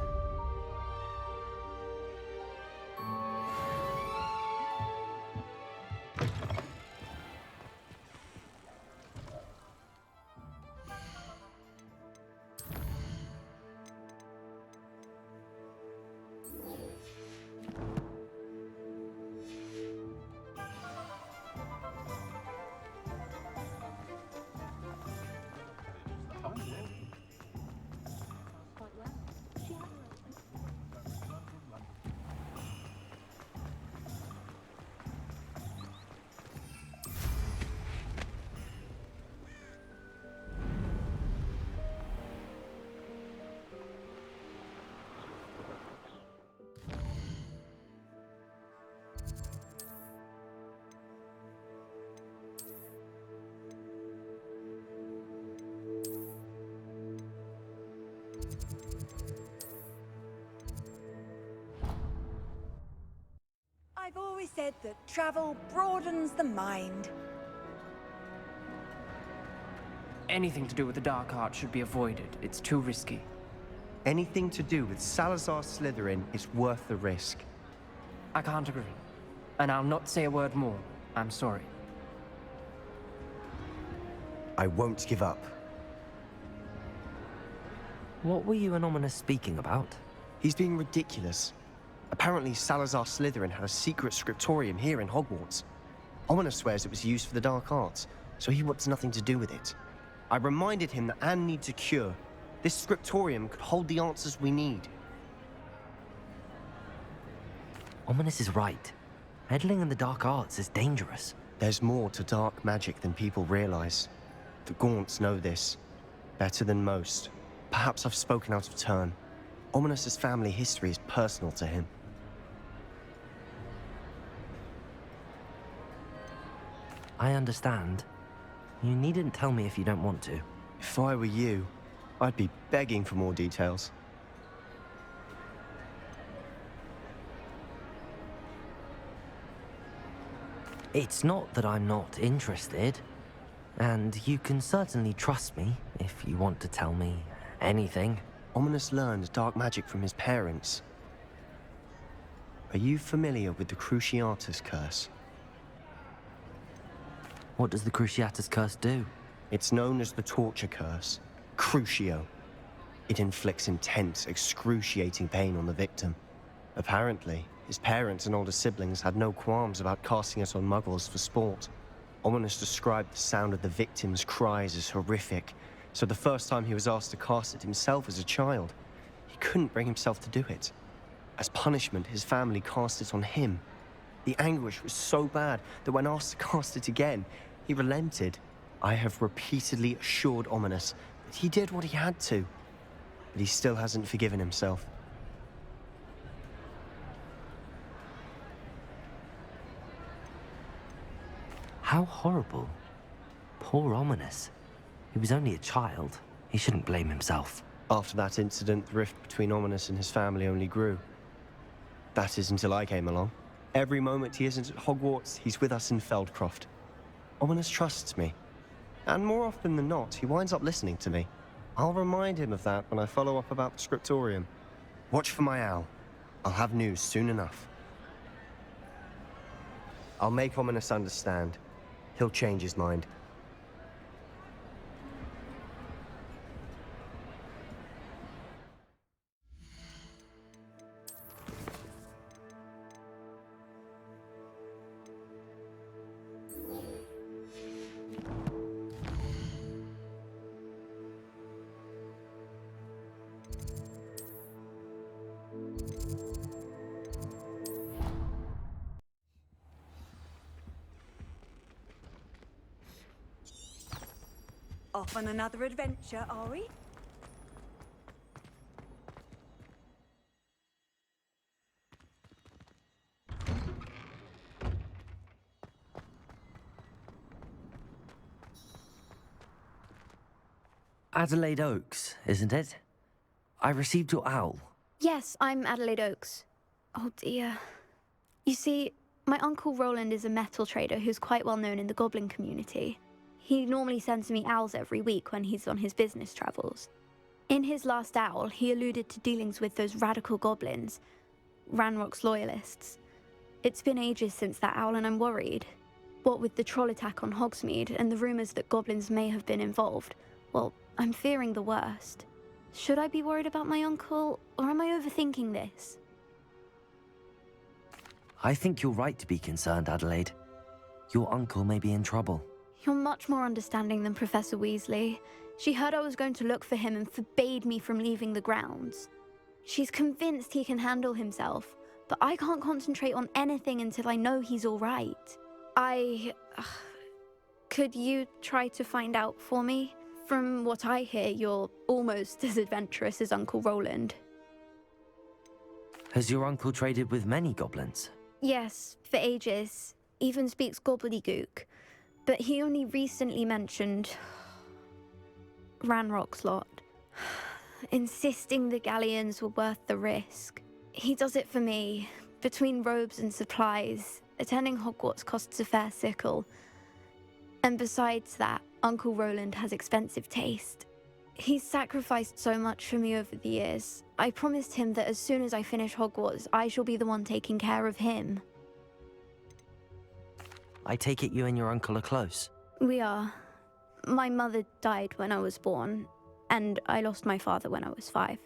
I've always said that travel broadens the mind.
Anything to do with the dark art should be avoided. It's too risky.
Anything to do with Salazar Slytherin is worth the risk.
I can't agree. And I'll not say a word more. I'm sorry.
I won't give up.
What were you and Ominous speaking about?
He's being ridiculous. Apparently, Salazar Slytherin had a secret scriptorium here in Hogwarts. Ominous swears it was used for the dark arts, so he wants nothing to do with it. I reminded him that Anne needs a cure. This scriptorium could hold the answers we need.
Ominous is right. Meddling in the dark arts is dangerous.
There's more to dark magic than people realize. The Gaunts know this. Better than most. Perhaps I've spoken out of turn. Ominous's family history is personal to him.
I understand. You needn't tell me if you don't want to.
If I were you, I'd be begging for more details.
It's not that I'm not interested. And you can certainly trust me if you want to tell me anything.
Ominous learned dark magic from his parents. Are you familiar with the Cruciatus Curse?
What does the Cruciatus Curse do?
It's known as the Torture Curse, Crucio. It inflicts intense, excruciating pain on the victim. Apparently, his parents and older siblings had no qualms about casting it on muggles for sport. Ominous described the sound of the victim's cries as horrific, so the first time he was asked to cast it himself as a child, he couldn't bring himself to do it. As punishment, his family cast it on him. The anguish was so bad that when asked to cast it again, he relented. I have repeatedly assured Ominous that he did what he had to, but he still hasn't forgiven himself.
How horrible. Poor Ominous. He was only a child. He shouldn't blame himself.
After that incident, the rift between Ominous and his family only grew. That is until I came along. Every moment he isn't at Hogwarts, he's with us in Feldcroft. Ominous trusts me. And more often than not, he winds up listening to me. I'll remind him of that when I follow up about the scriptorium. Watch for my owl. I'll have news soon enough. I'll make Ominous understand. He'll change his mind.
Off on another adventure, are we?
Adelaide Oaks, isn't it? I received your owl.
Yes, I'm Adelaide Oaks. Oh dear. You see, my Uncle Roland is a metal trader who's quite well known in the goblin community. He normally sends me owls every week when he's on his business travels. In his last owl, he alluded to dealings with those radical goblins, Ranrock's loyalists. It's been ages since that owl and I'm worried. What with the troll attack on Hogsmeade and the rumours that goblins may have been involved, well, I'm fearing the worst. Should I be worried about my uncle, or am I overthinking this?
I think you're right to be concerned, Adelaide. Your uncle may be in trouble.
You're much more understanding than Professor Weasley. She heard I was going to look for him and forbade me from leaving the grounds. She's convinced he can handle himself, but I can't concentrate on anything until I know he's all right. Could you try to find out for me? From what I hear, you're almost as adventurous as Uncle Roland.
Has your uncle traded with many goblins?
Yes, for ages. Even speaks gobbledygook. But he only recently mentioned Ranrock's lot, insisting the galleons were worth the risk. He does it for me. Between robes and supplies, attending Hogwarts costs a fair sickle. And besides that, Uncle Roland has expensive taste. He's sacrificed so much for me over the years. I promised him that as soon as I finish Hogwarts, I shall be the one taking care of him.
I take it you and your uncle are close.
We are. My mother died when I was born, and I lost my father when I was 5.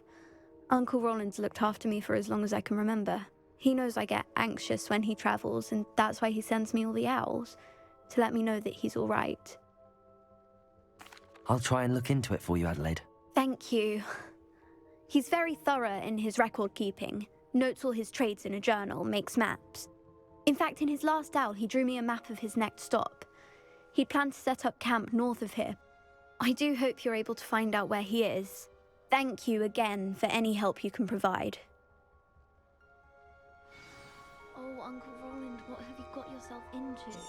Uncle Roland's looked after me for as long as I can remember. He knows I get anxious when he travels, and that's why he sends me all the owls, to let me know that he's all right.
I'll try and look into it for you, Adelaide.
Thank you. He's very thorough in his record keeping, notes all his trades in a journal, makes maps. In fact, in his last owl, he drew me a map of his next stop. He'd planned to set up camp north of here. I do hope you're able to find out where he is. Thank you again for any help you can provide. Oh, Uncle Roland, what have you got yourself into?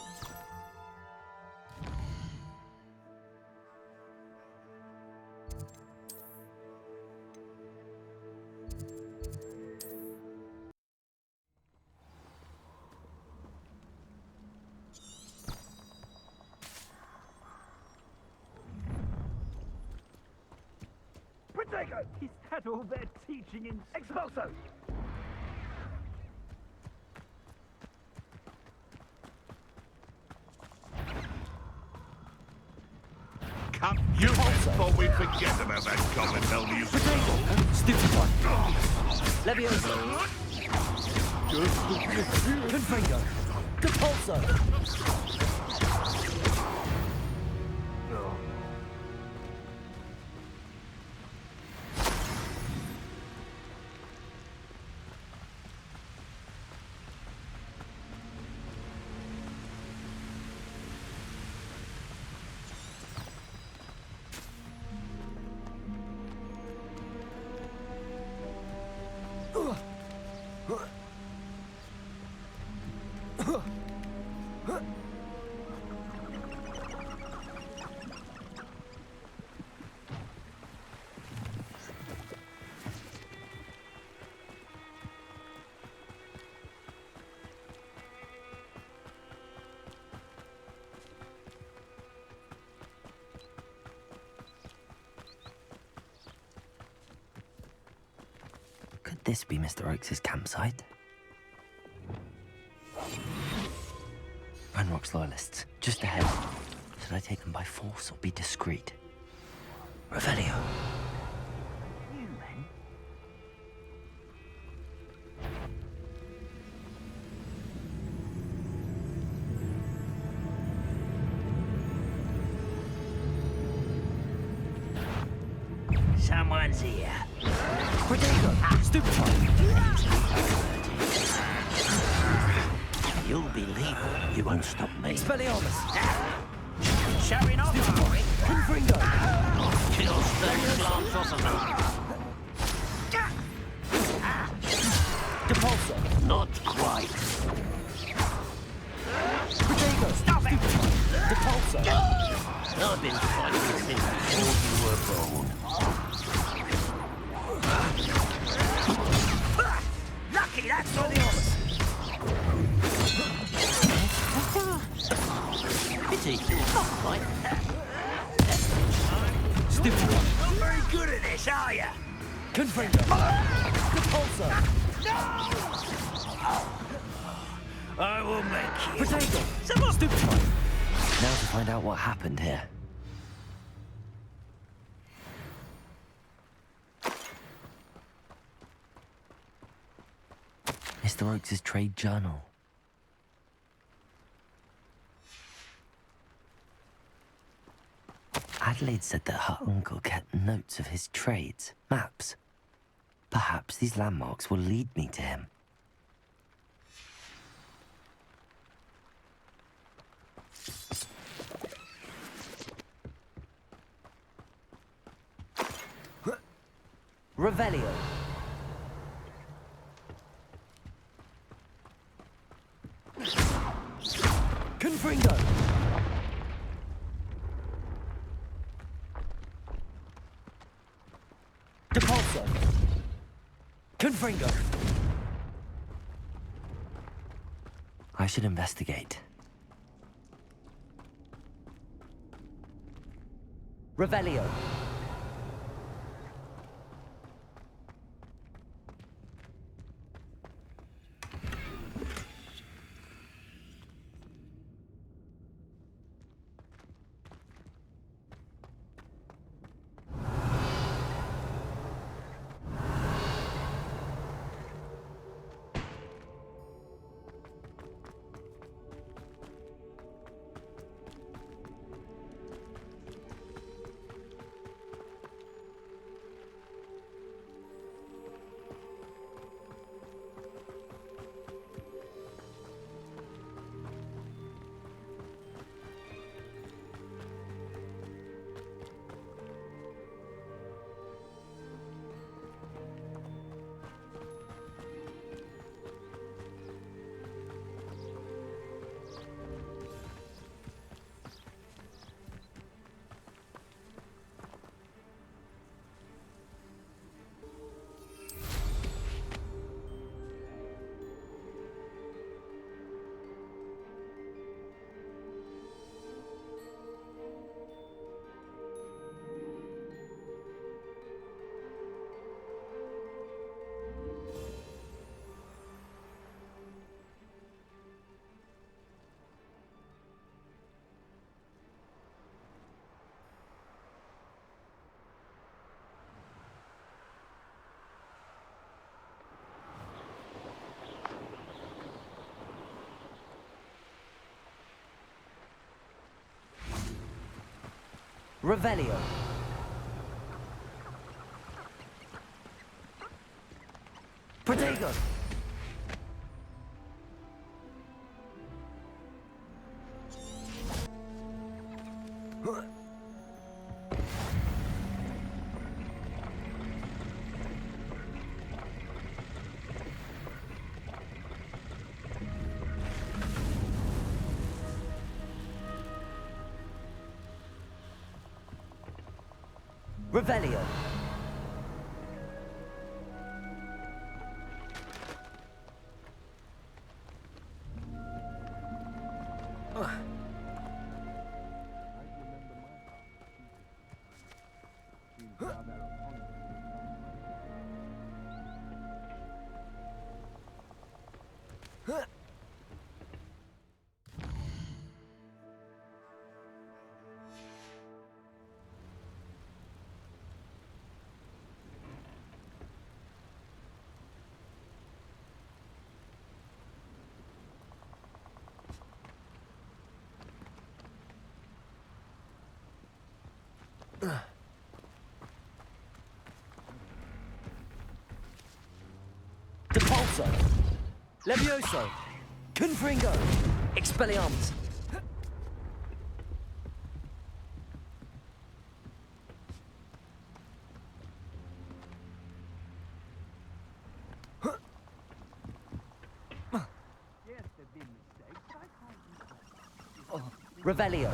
Protego! Is that all they're teaching in Expulso?
Come, you before we forget about that comment hell you
Stupid one. Levioso. Confringo. Compulso. Could this be Mr. Oakes' campsite? Ranrock's loyalists, just ahead. Should I take them by force or be discreet? Revelio.
You, men?
Someone's here.
Protego! Stupid one!
You'll be leaving. You won't stop me.
Expelliarmus!
showing off.
Confringo!
Kills those glance off
Depulso!
Not quite.
Protego!
Stop it!
Depulso!
I've been fighting since before you were born. Lucky that's all. Pity. Right.
Stupid one!
Not very good at this, are you?
Confringo! Depulso!
I will make you.
Protego!
Someone
Stupid one! Now to find out what happened here. Mr. Oakes' trade journal. Adelaide said that her uncle kept notes of his trades, maps. Perhaps these landmarks will lead me to him. Revelio. Confringo. Depulso. Confringo. I should investigate. Revelio. Revelio. Protego. Revelio. Depulso. Levioso. Confringo. Expelliarmus. Revelio.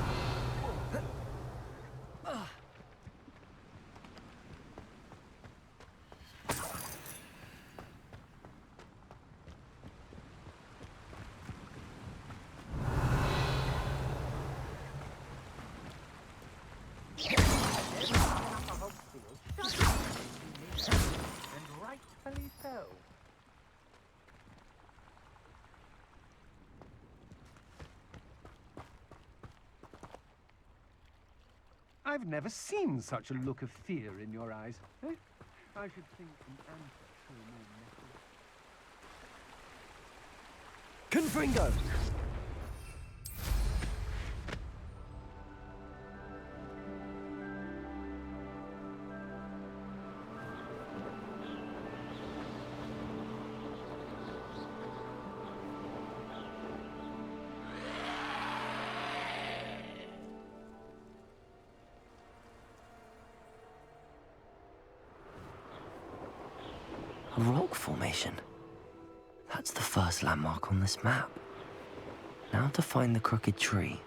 I've never seen such a look of fear in your eyes. Eh? I should think the answer to a more
Confringo! A rock formation. That's the first landmark on this map. Now to find the crooked tree.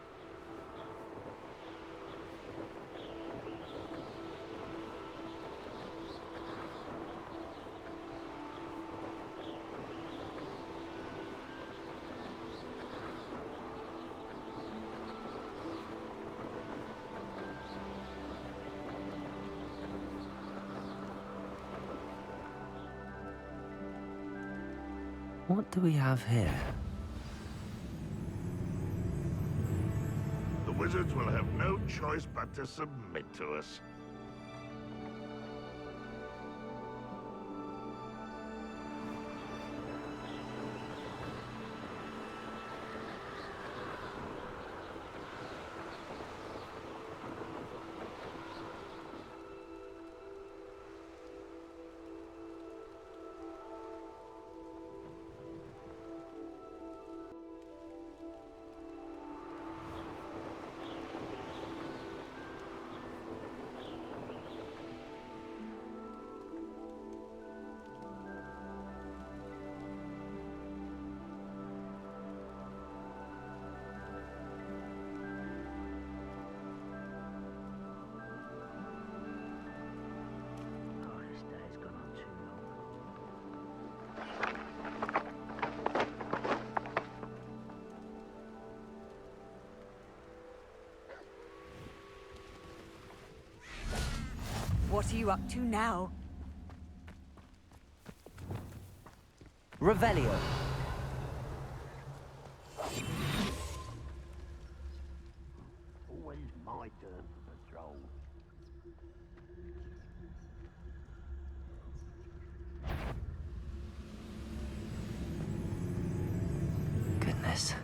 What do we have here?
The wizards will have no choice but to submit to us.
What are you up to now?
Revelio.
Always my turn to patrol.
Goodness.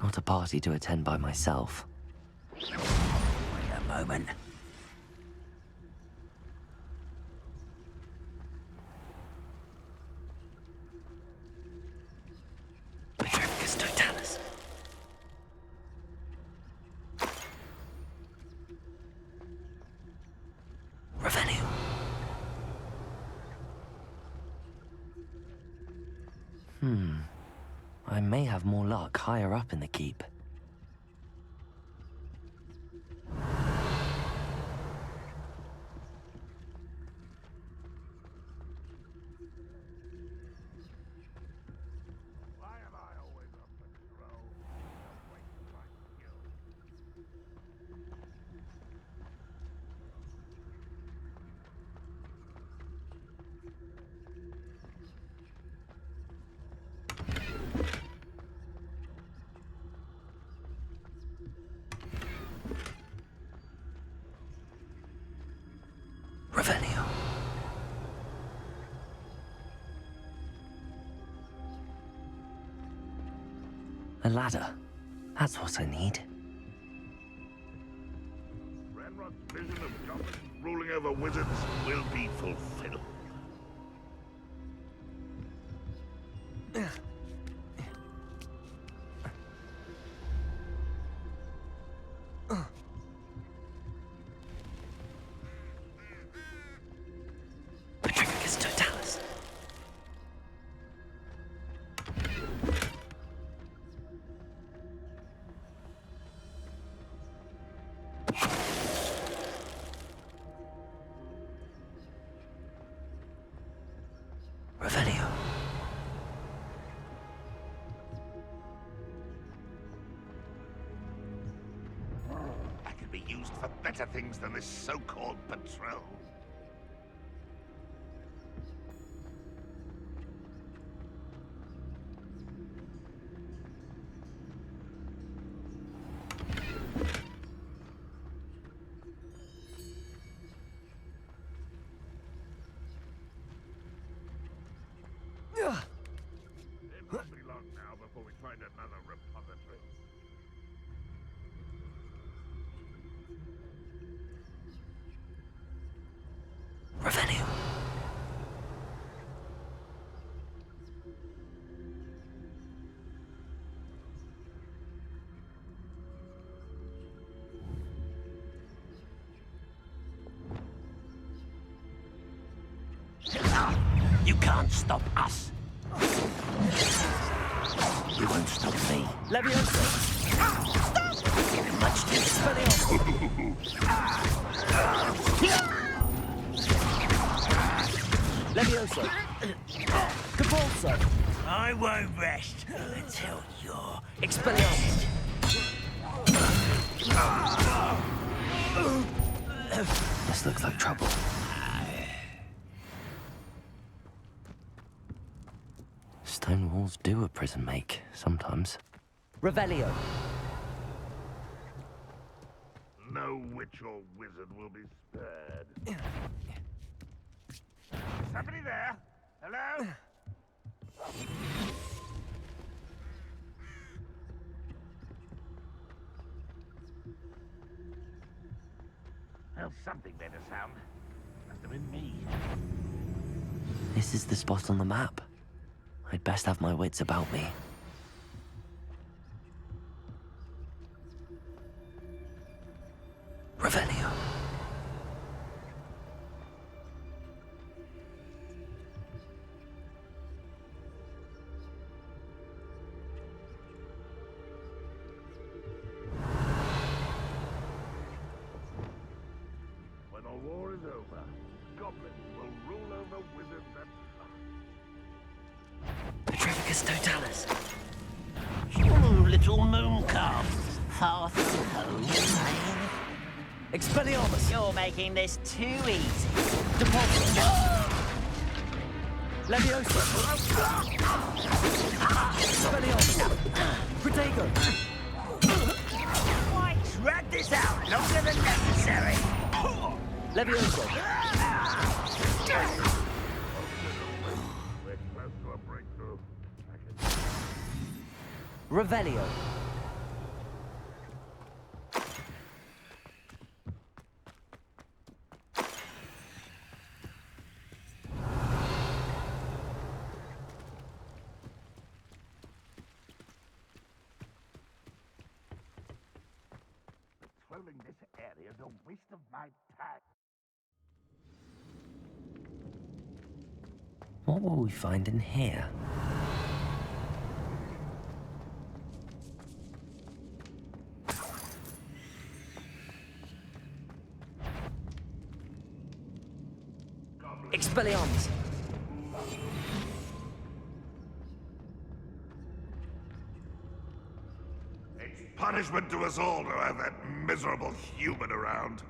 Not a party to attend by myself.
Wait a moment.
Totalis. Revenue. I may have more luck higher up in the keep.
Why am I always on patrol? Don't waste my skill.
Revenue. A ladder. That's what I need.
Renrod's vision of goblins ruling over wizards will be fulfilled.
Totalis. Revelio.
I could be used for better things than this so-called patrol. It won't be long now before we find another repository.
Revelio.
You can't stop us.
You won't stop me.
Leviosa!
Much too
Leviosa! Capulso!
I won't rest until you're
Expelliarmus!
This looks like trouble. Stone walls do a prison make, sometimes.
Revelio!
No witch or wizard will be spared. Somebody there? Hello? Well, something made a sound. Must have been me.
This is the spot on the map. I'd best have my wits about me. Revelio.
When the war is over, goblins will rule over wizards and...
Petrificus totalis.
little moon calf. Far from home, eh?
Expelliarmus!
You're making this too easy.
Depulso! Leviosa! Expelliarmus! Protego!
Why drag this out longer than necessary?
Leviosa!
We're close to a breakthrough.
Revelio!
Patrolling this area is a waste of my time.
What will we find in here?
Expelliarmus!
It's punishment to us all to have that miserable human around.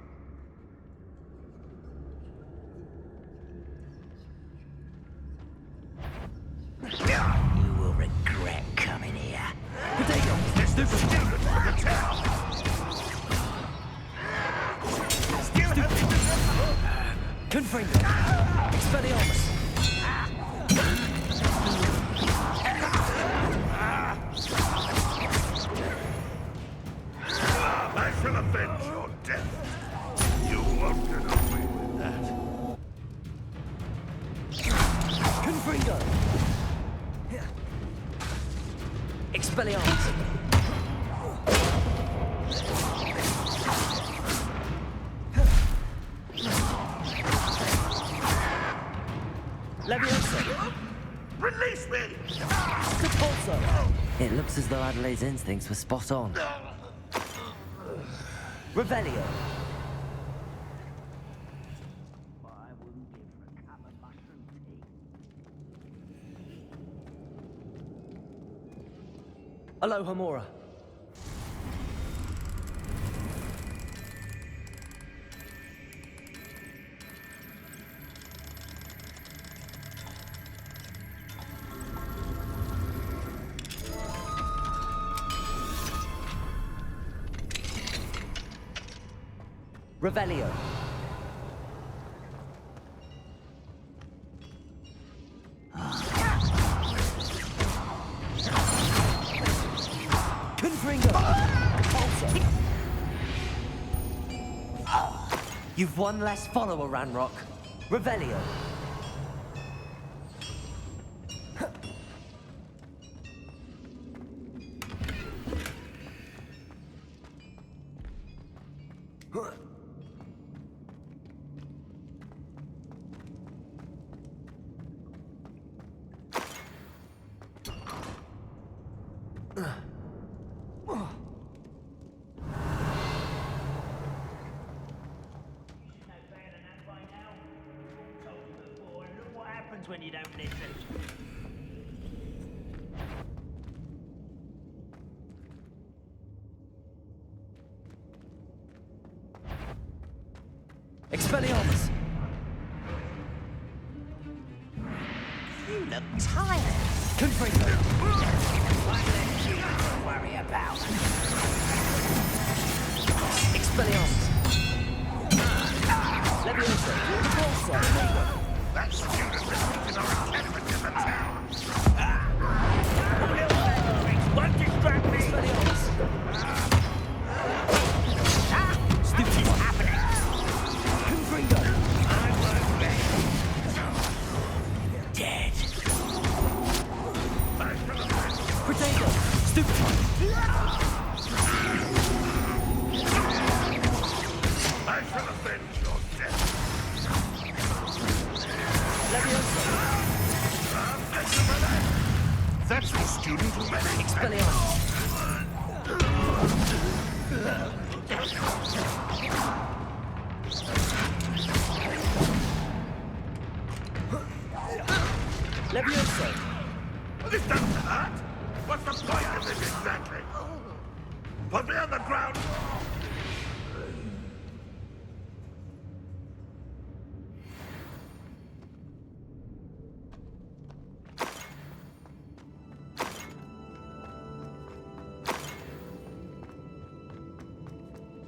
You will regret coming here.
It's the student from the town. Still
Confringo! Expelliarmus!
I shall avenge your death. You won't get away with that.
Confringo! Expelliarmus! Leviosa!
Release me!
Capulso!
It looks as though Adelaide's instincts were spot on.
Revelio!
I wouldn't give for a cup of mushroom tea.
Aloha Mora. Revelio. Confringo. Also. You've one less follower, Ranrock. Revelio.
When you don't listen.
Expelliarmus.
You look tired.
Confringo.
One less you to worry about.
Expelliarmus. Leviosa.
That student repeated our academy in the town.
Won't distract me.
Expelliarmus.
Stupid happening.
Confringo.
I won't be dead.
Potato. Stupefy.
I shall avenge your death. That's the student who made
Expelliarmus. Leviosa.
This doesn't hurt. What's the point of this exactly? Put me on the ground.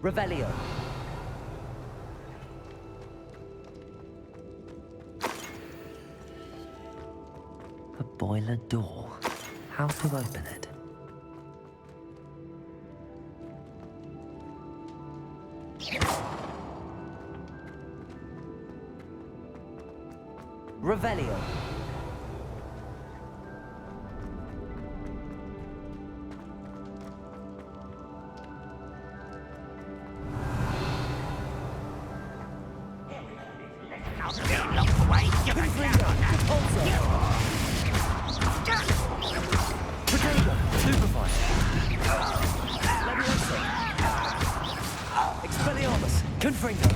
Revelio. A boiler door. How to open it? Revelio. Expelliarmus. Confringo.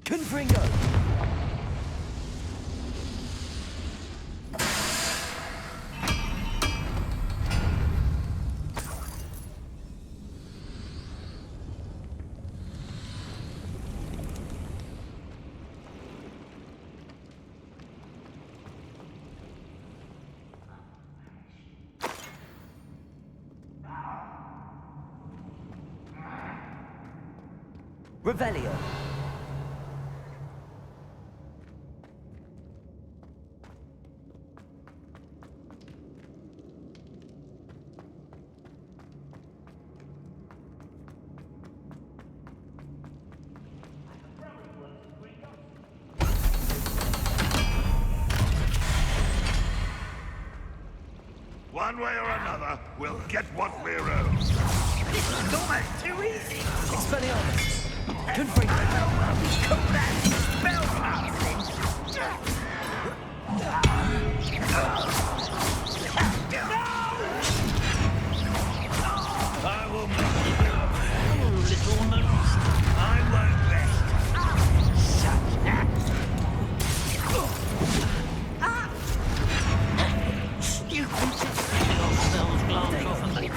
Confringo. Revelio.
One way or another, we'll get what we're owed.
This is almost too easy.
Expelliarmus! Confringo!
Call that spellcasting. I will make you little moves. I won't rest. Such that. Stupid. Yourselves glance off and they...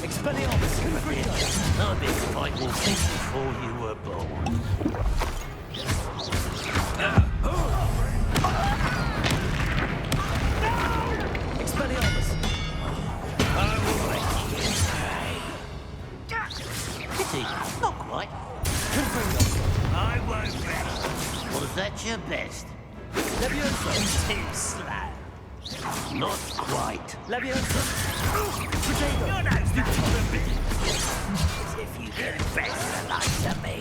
Expelliarmus! Confringo!
Oh, this fight will cease before you were born.
Expelliarmus!
I will let you stay. Pity, not quite.
Confringo!
I won't rest. Was that your best?
Levioso!
Too slow. Not quite.
Levioso! Protego!
You're no stupid. As if you get best the likes of me.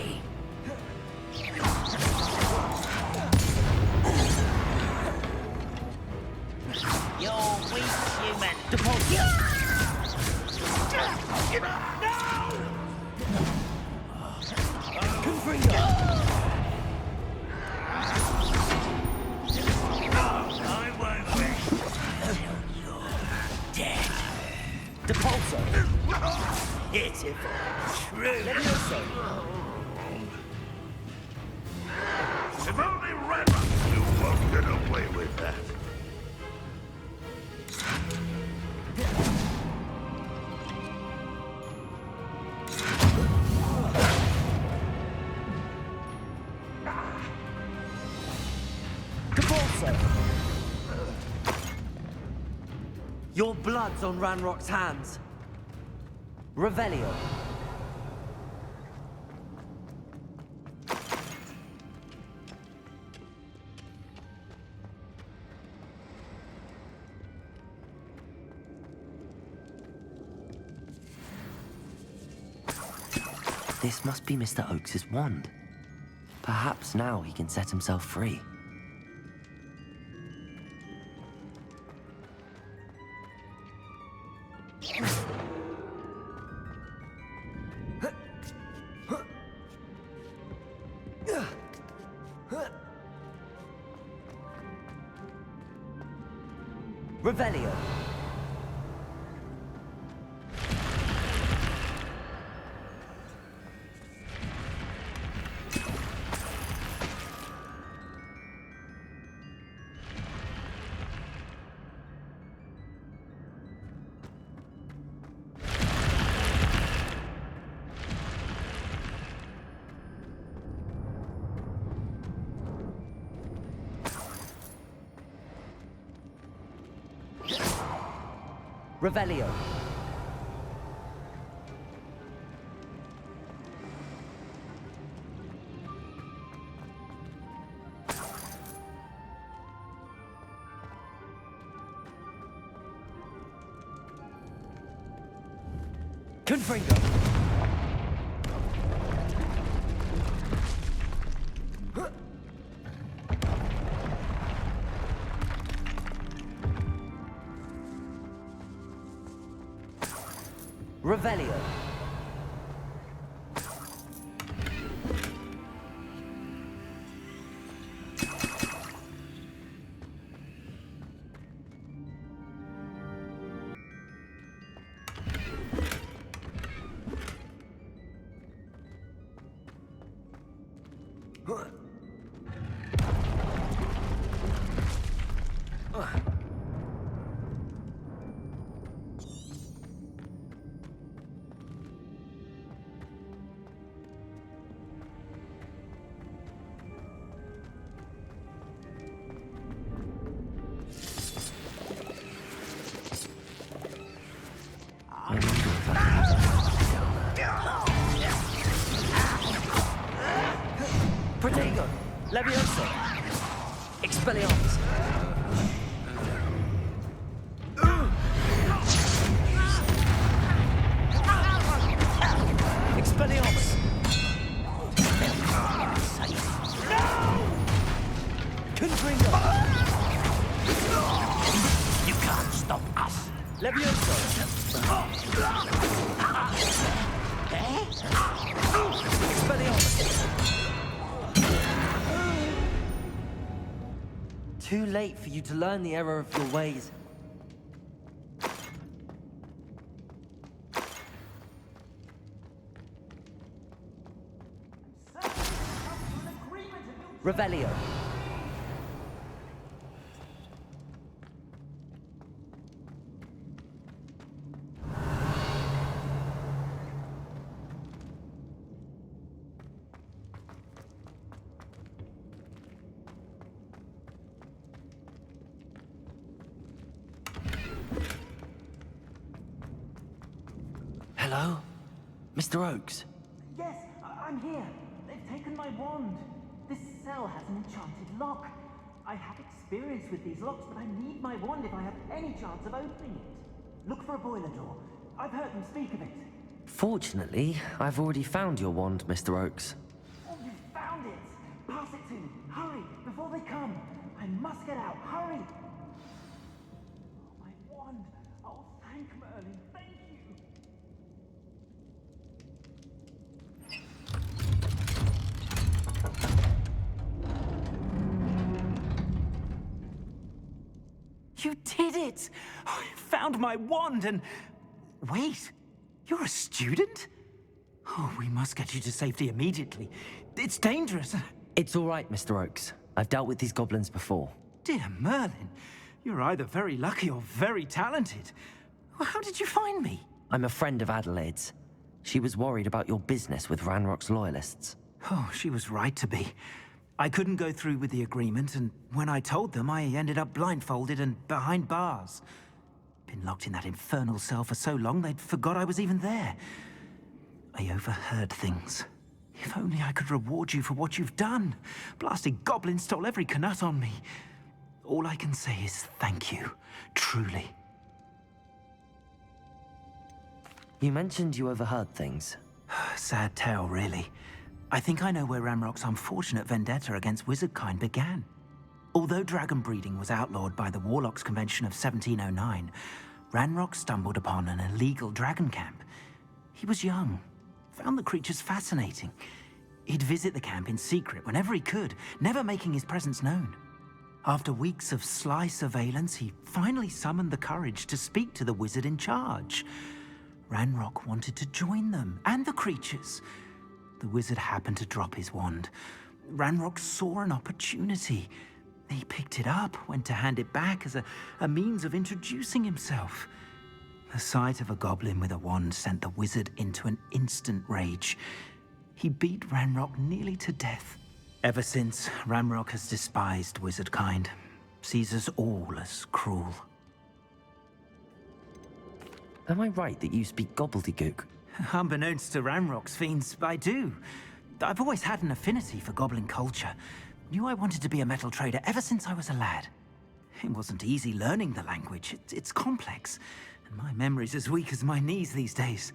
You're weak, human.
Depulso! Confringo!
I won't rest until you're dead.
Depulso!
Pitiful. True.
Levioso!
If only Redmond knew won't get away with that.
Depulso! Your blood's on Ranrock's hands. Revelio. This must be Mr. Oakes's wand. Perhaps now he can set himself free. Revelio. Revelio. Confringo. Revelio. Protego. Levioso. Expelliarmus. Expelliarmus. Confringo.
You can't stop us.
Levioso. too late for you to learn the error of your ways. Revelio. Hello? Mr. Oakes?
Yes, I'm here. They've taken my wand. This cell has an enchanted lock. I have experience with these locks, but I need my wand if I have any chance of opening it. Look for a boiler door. I've heard them speak of it.
Fortunately, I've already found your wand, Mr. Oakes.
Oh, you found it! Pass it to me. Hurry, before they come. I must get out. Hurry! Oh, my wand. Oh, thank Merlin. Thank you. You did it! I found my wand and... Wait, you're a student? Oh, we must get you to safety immediately. It's dangerous.
It's all right, Mr. Oakes. I've dealt with these goblins before.
Dear Merlin, you're either very lucky or very talented. Well, how did you find me?
I'm a friend of Adelaide's. She was worried about your business with Ranrock's loyalists.
Oh, she was right to be. I couldn't go through with the agreement, and when I told them, I ended up blindfolded and behind bars. Been locked in that infernal cell for so long, they'd forgot I was even there. I overheard things. If only I could reward you for what you've done. Blasted goblin stole every canut on me. All I can say is thank you, truly.
You mentioned you overheard things.
Sad tale, really. I think I know where Ranrock's unfortunate vendetta against wizardkind began. Although dragon breeding was outlawed by the Warlocks Convention of 1709, Ranrock stumbled upon an illegal dragon camp. He was young, found the creatures fascinating. He'd visit the camp in secret whenever he could, never making his presence known. After weeks of sly surveillance, he finally summoned the courage to speak to the wizard in charge. Ranrock wanted to join them, and the creatures. The wizard happened to drop his wand. Ranrock saw an opportunity. He picked it up, went to hand it back as a means of introducing himself. The sight of a goblin with a wand sent the wizard into an instant rage. He beat Ranrock nearly to death. Ever since, Ranrock has despised wizardkind, sees us all as cruel.
Am I right that you speak gobbledygook?
Unbeknownst to Ranrock's fiends, I do. I've always had an affinity for goblin culture. Knew I wanted to be a metal trader ever since I was a lad. It wasn't easy learning the language. It's complex, and my memory's as weak as my knees these days.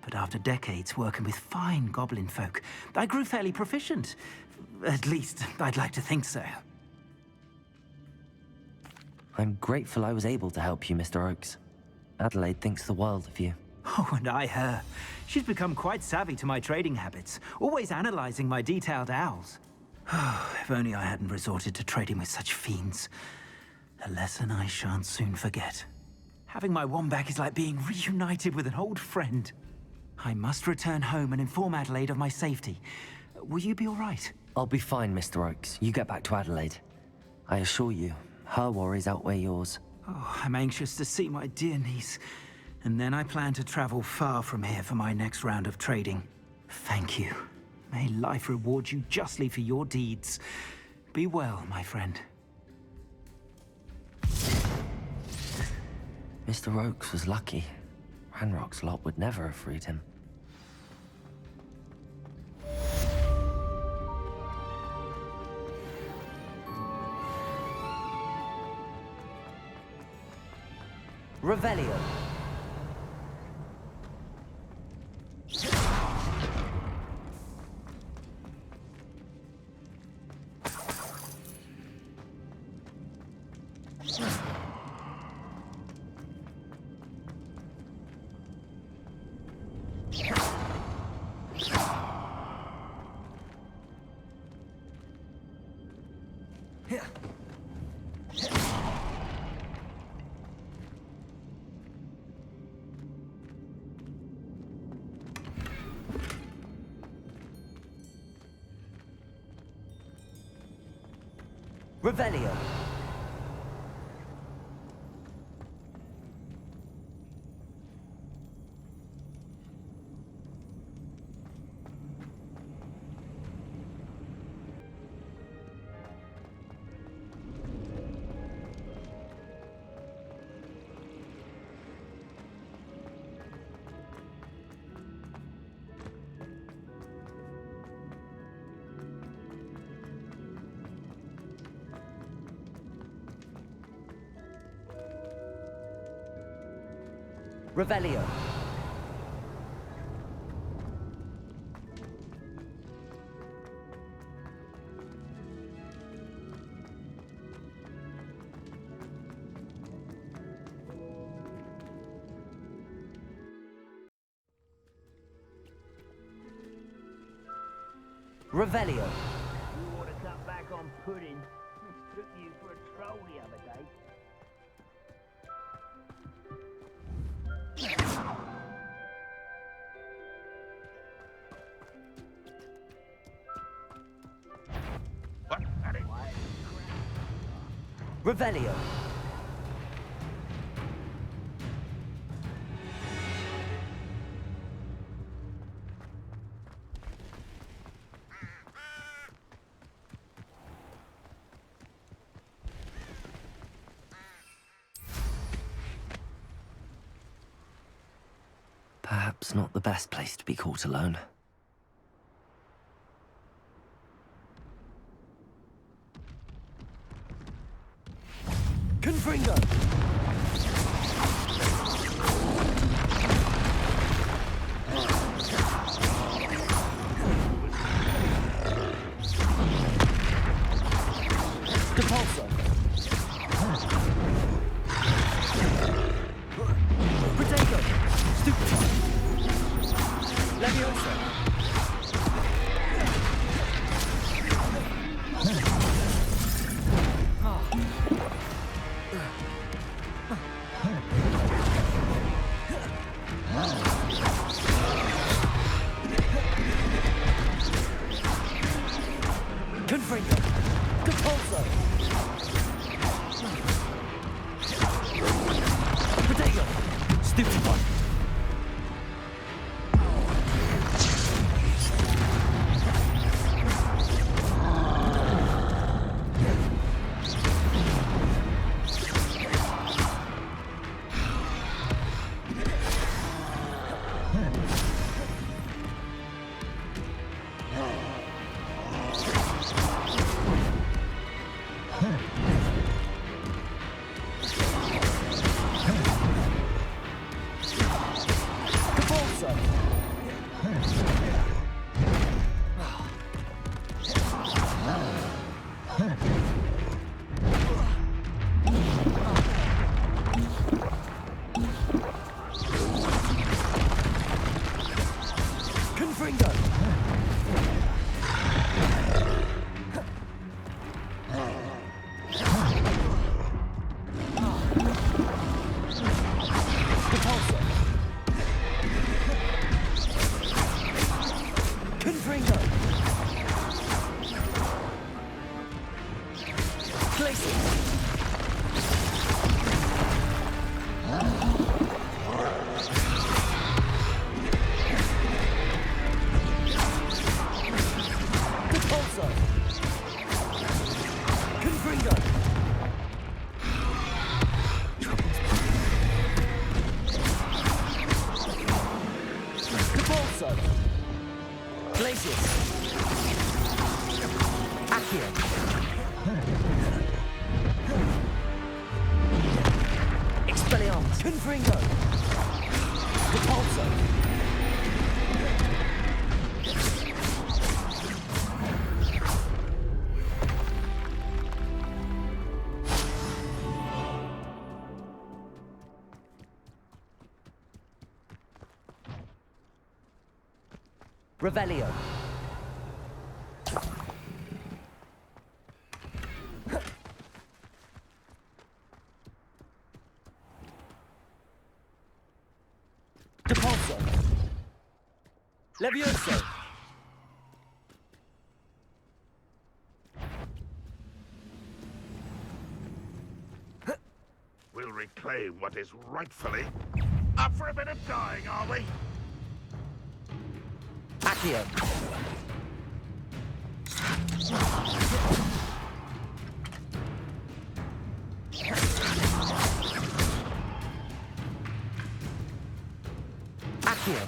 But after decades working with fine goblin folk, I grew fairly proficient. At least, I'd like to think so.
I'm grateful I was able to help you, Mr. Oakes. Adelaide thinks the world of you.
Oh, and I her. She's become quite savvy to my trading habits, always analyzing my detailed owls. If only I hadn't resorted to trading with such fiends. A lesson I shan't soon forget. Having my wand back is like being reunited with an old friend. I must return home and inform Adelaide of my safety. Will you be all right?
I'll be fine, Mr. Oakes. You get back to Adelaide. I assure you, her worries outweigh yours.
Oh, I'm anxious to see my dear niece. And then I plan to travel far from here for my next round of trading. Thank you. May life reward you justly for your deeds. Be well, my friend.
Mr. Oakes was lucky. Ranrock's lot would never have freed him. Revelio. Revelio. Revelio. Revelio.
You ought to cut back on pudding. Took you for a troll the other day.
Revelio. Perhaps not the best place to be caught alone. Confringo! Depulso! Protego! Stupefy! Leviosa! Confringo! Depulso! Protego! Stupefy! Revelio. Depulso. Levioso.
claim what is rightfully. Up for a bit of dying, are we?
Accio. Accio.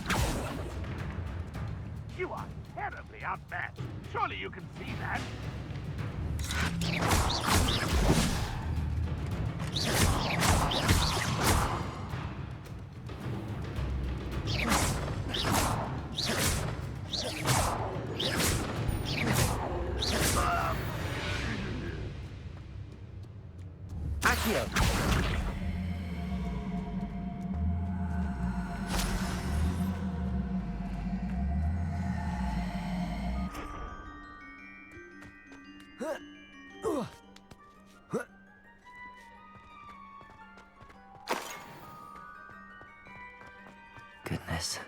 You are terribly outmatched. Surely you can see that.
Accio. Goodness.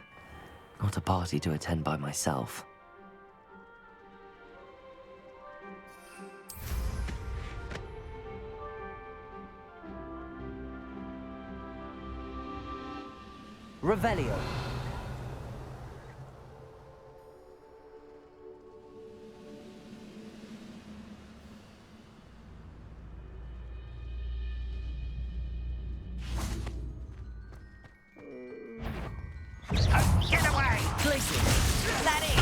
Not a party to attend by myself. Revelio.
Get away!
Glacier.
That is!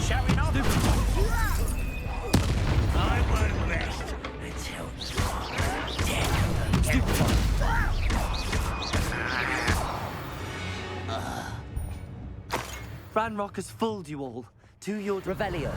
Showing off! I won't rest until
Ranrock has fooled you all. To your Revelio.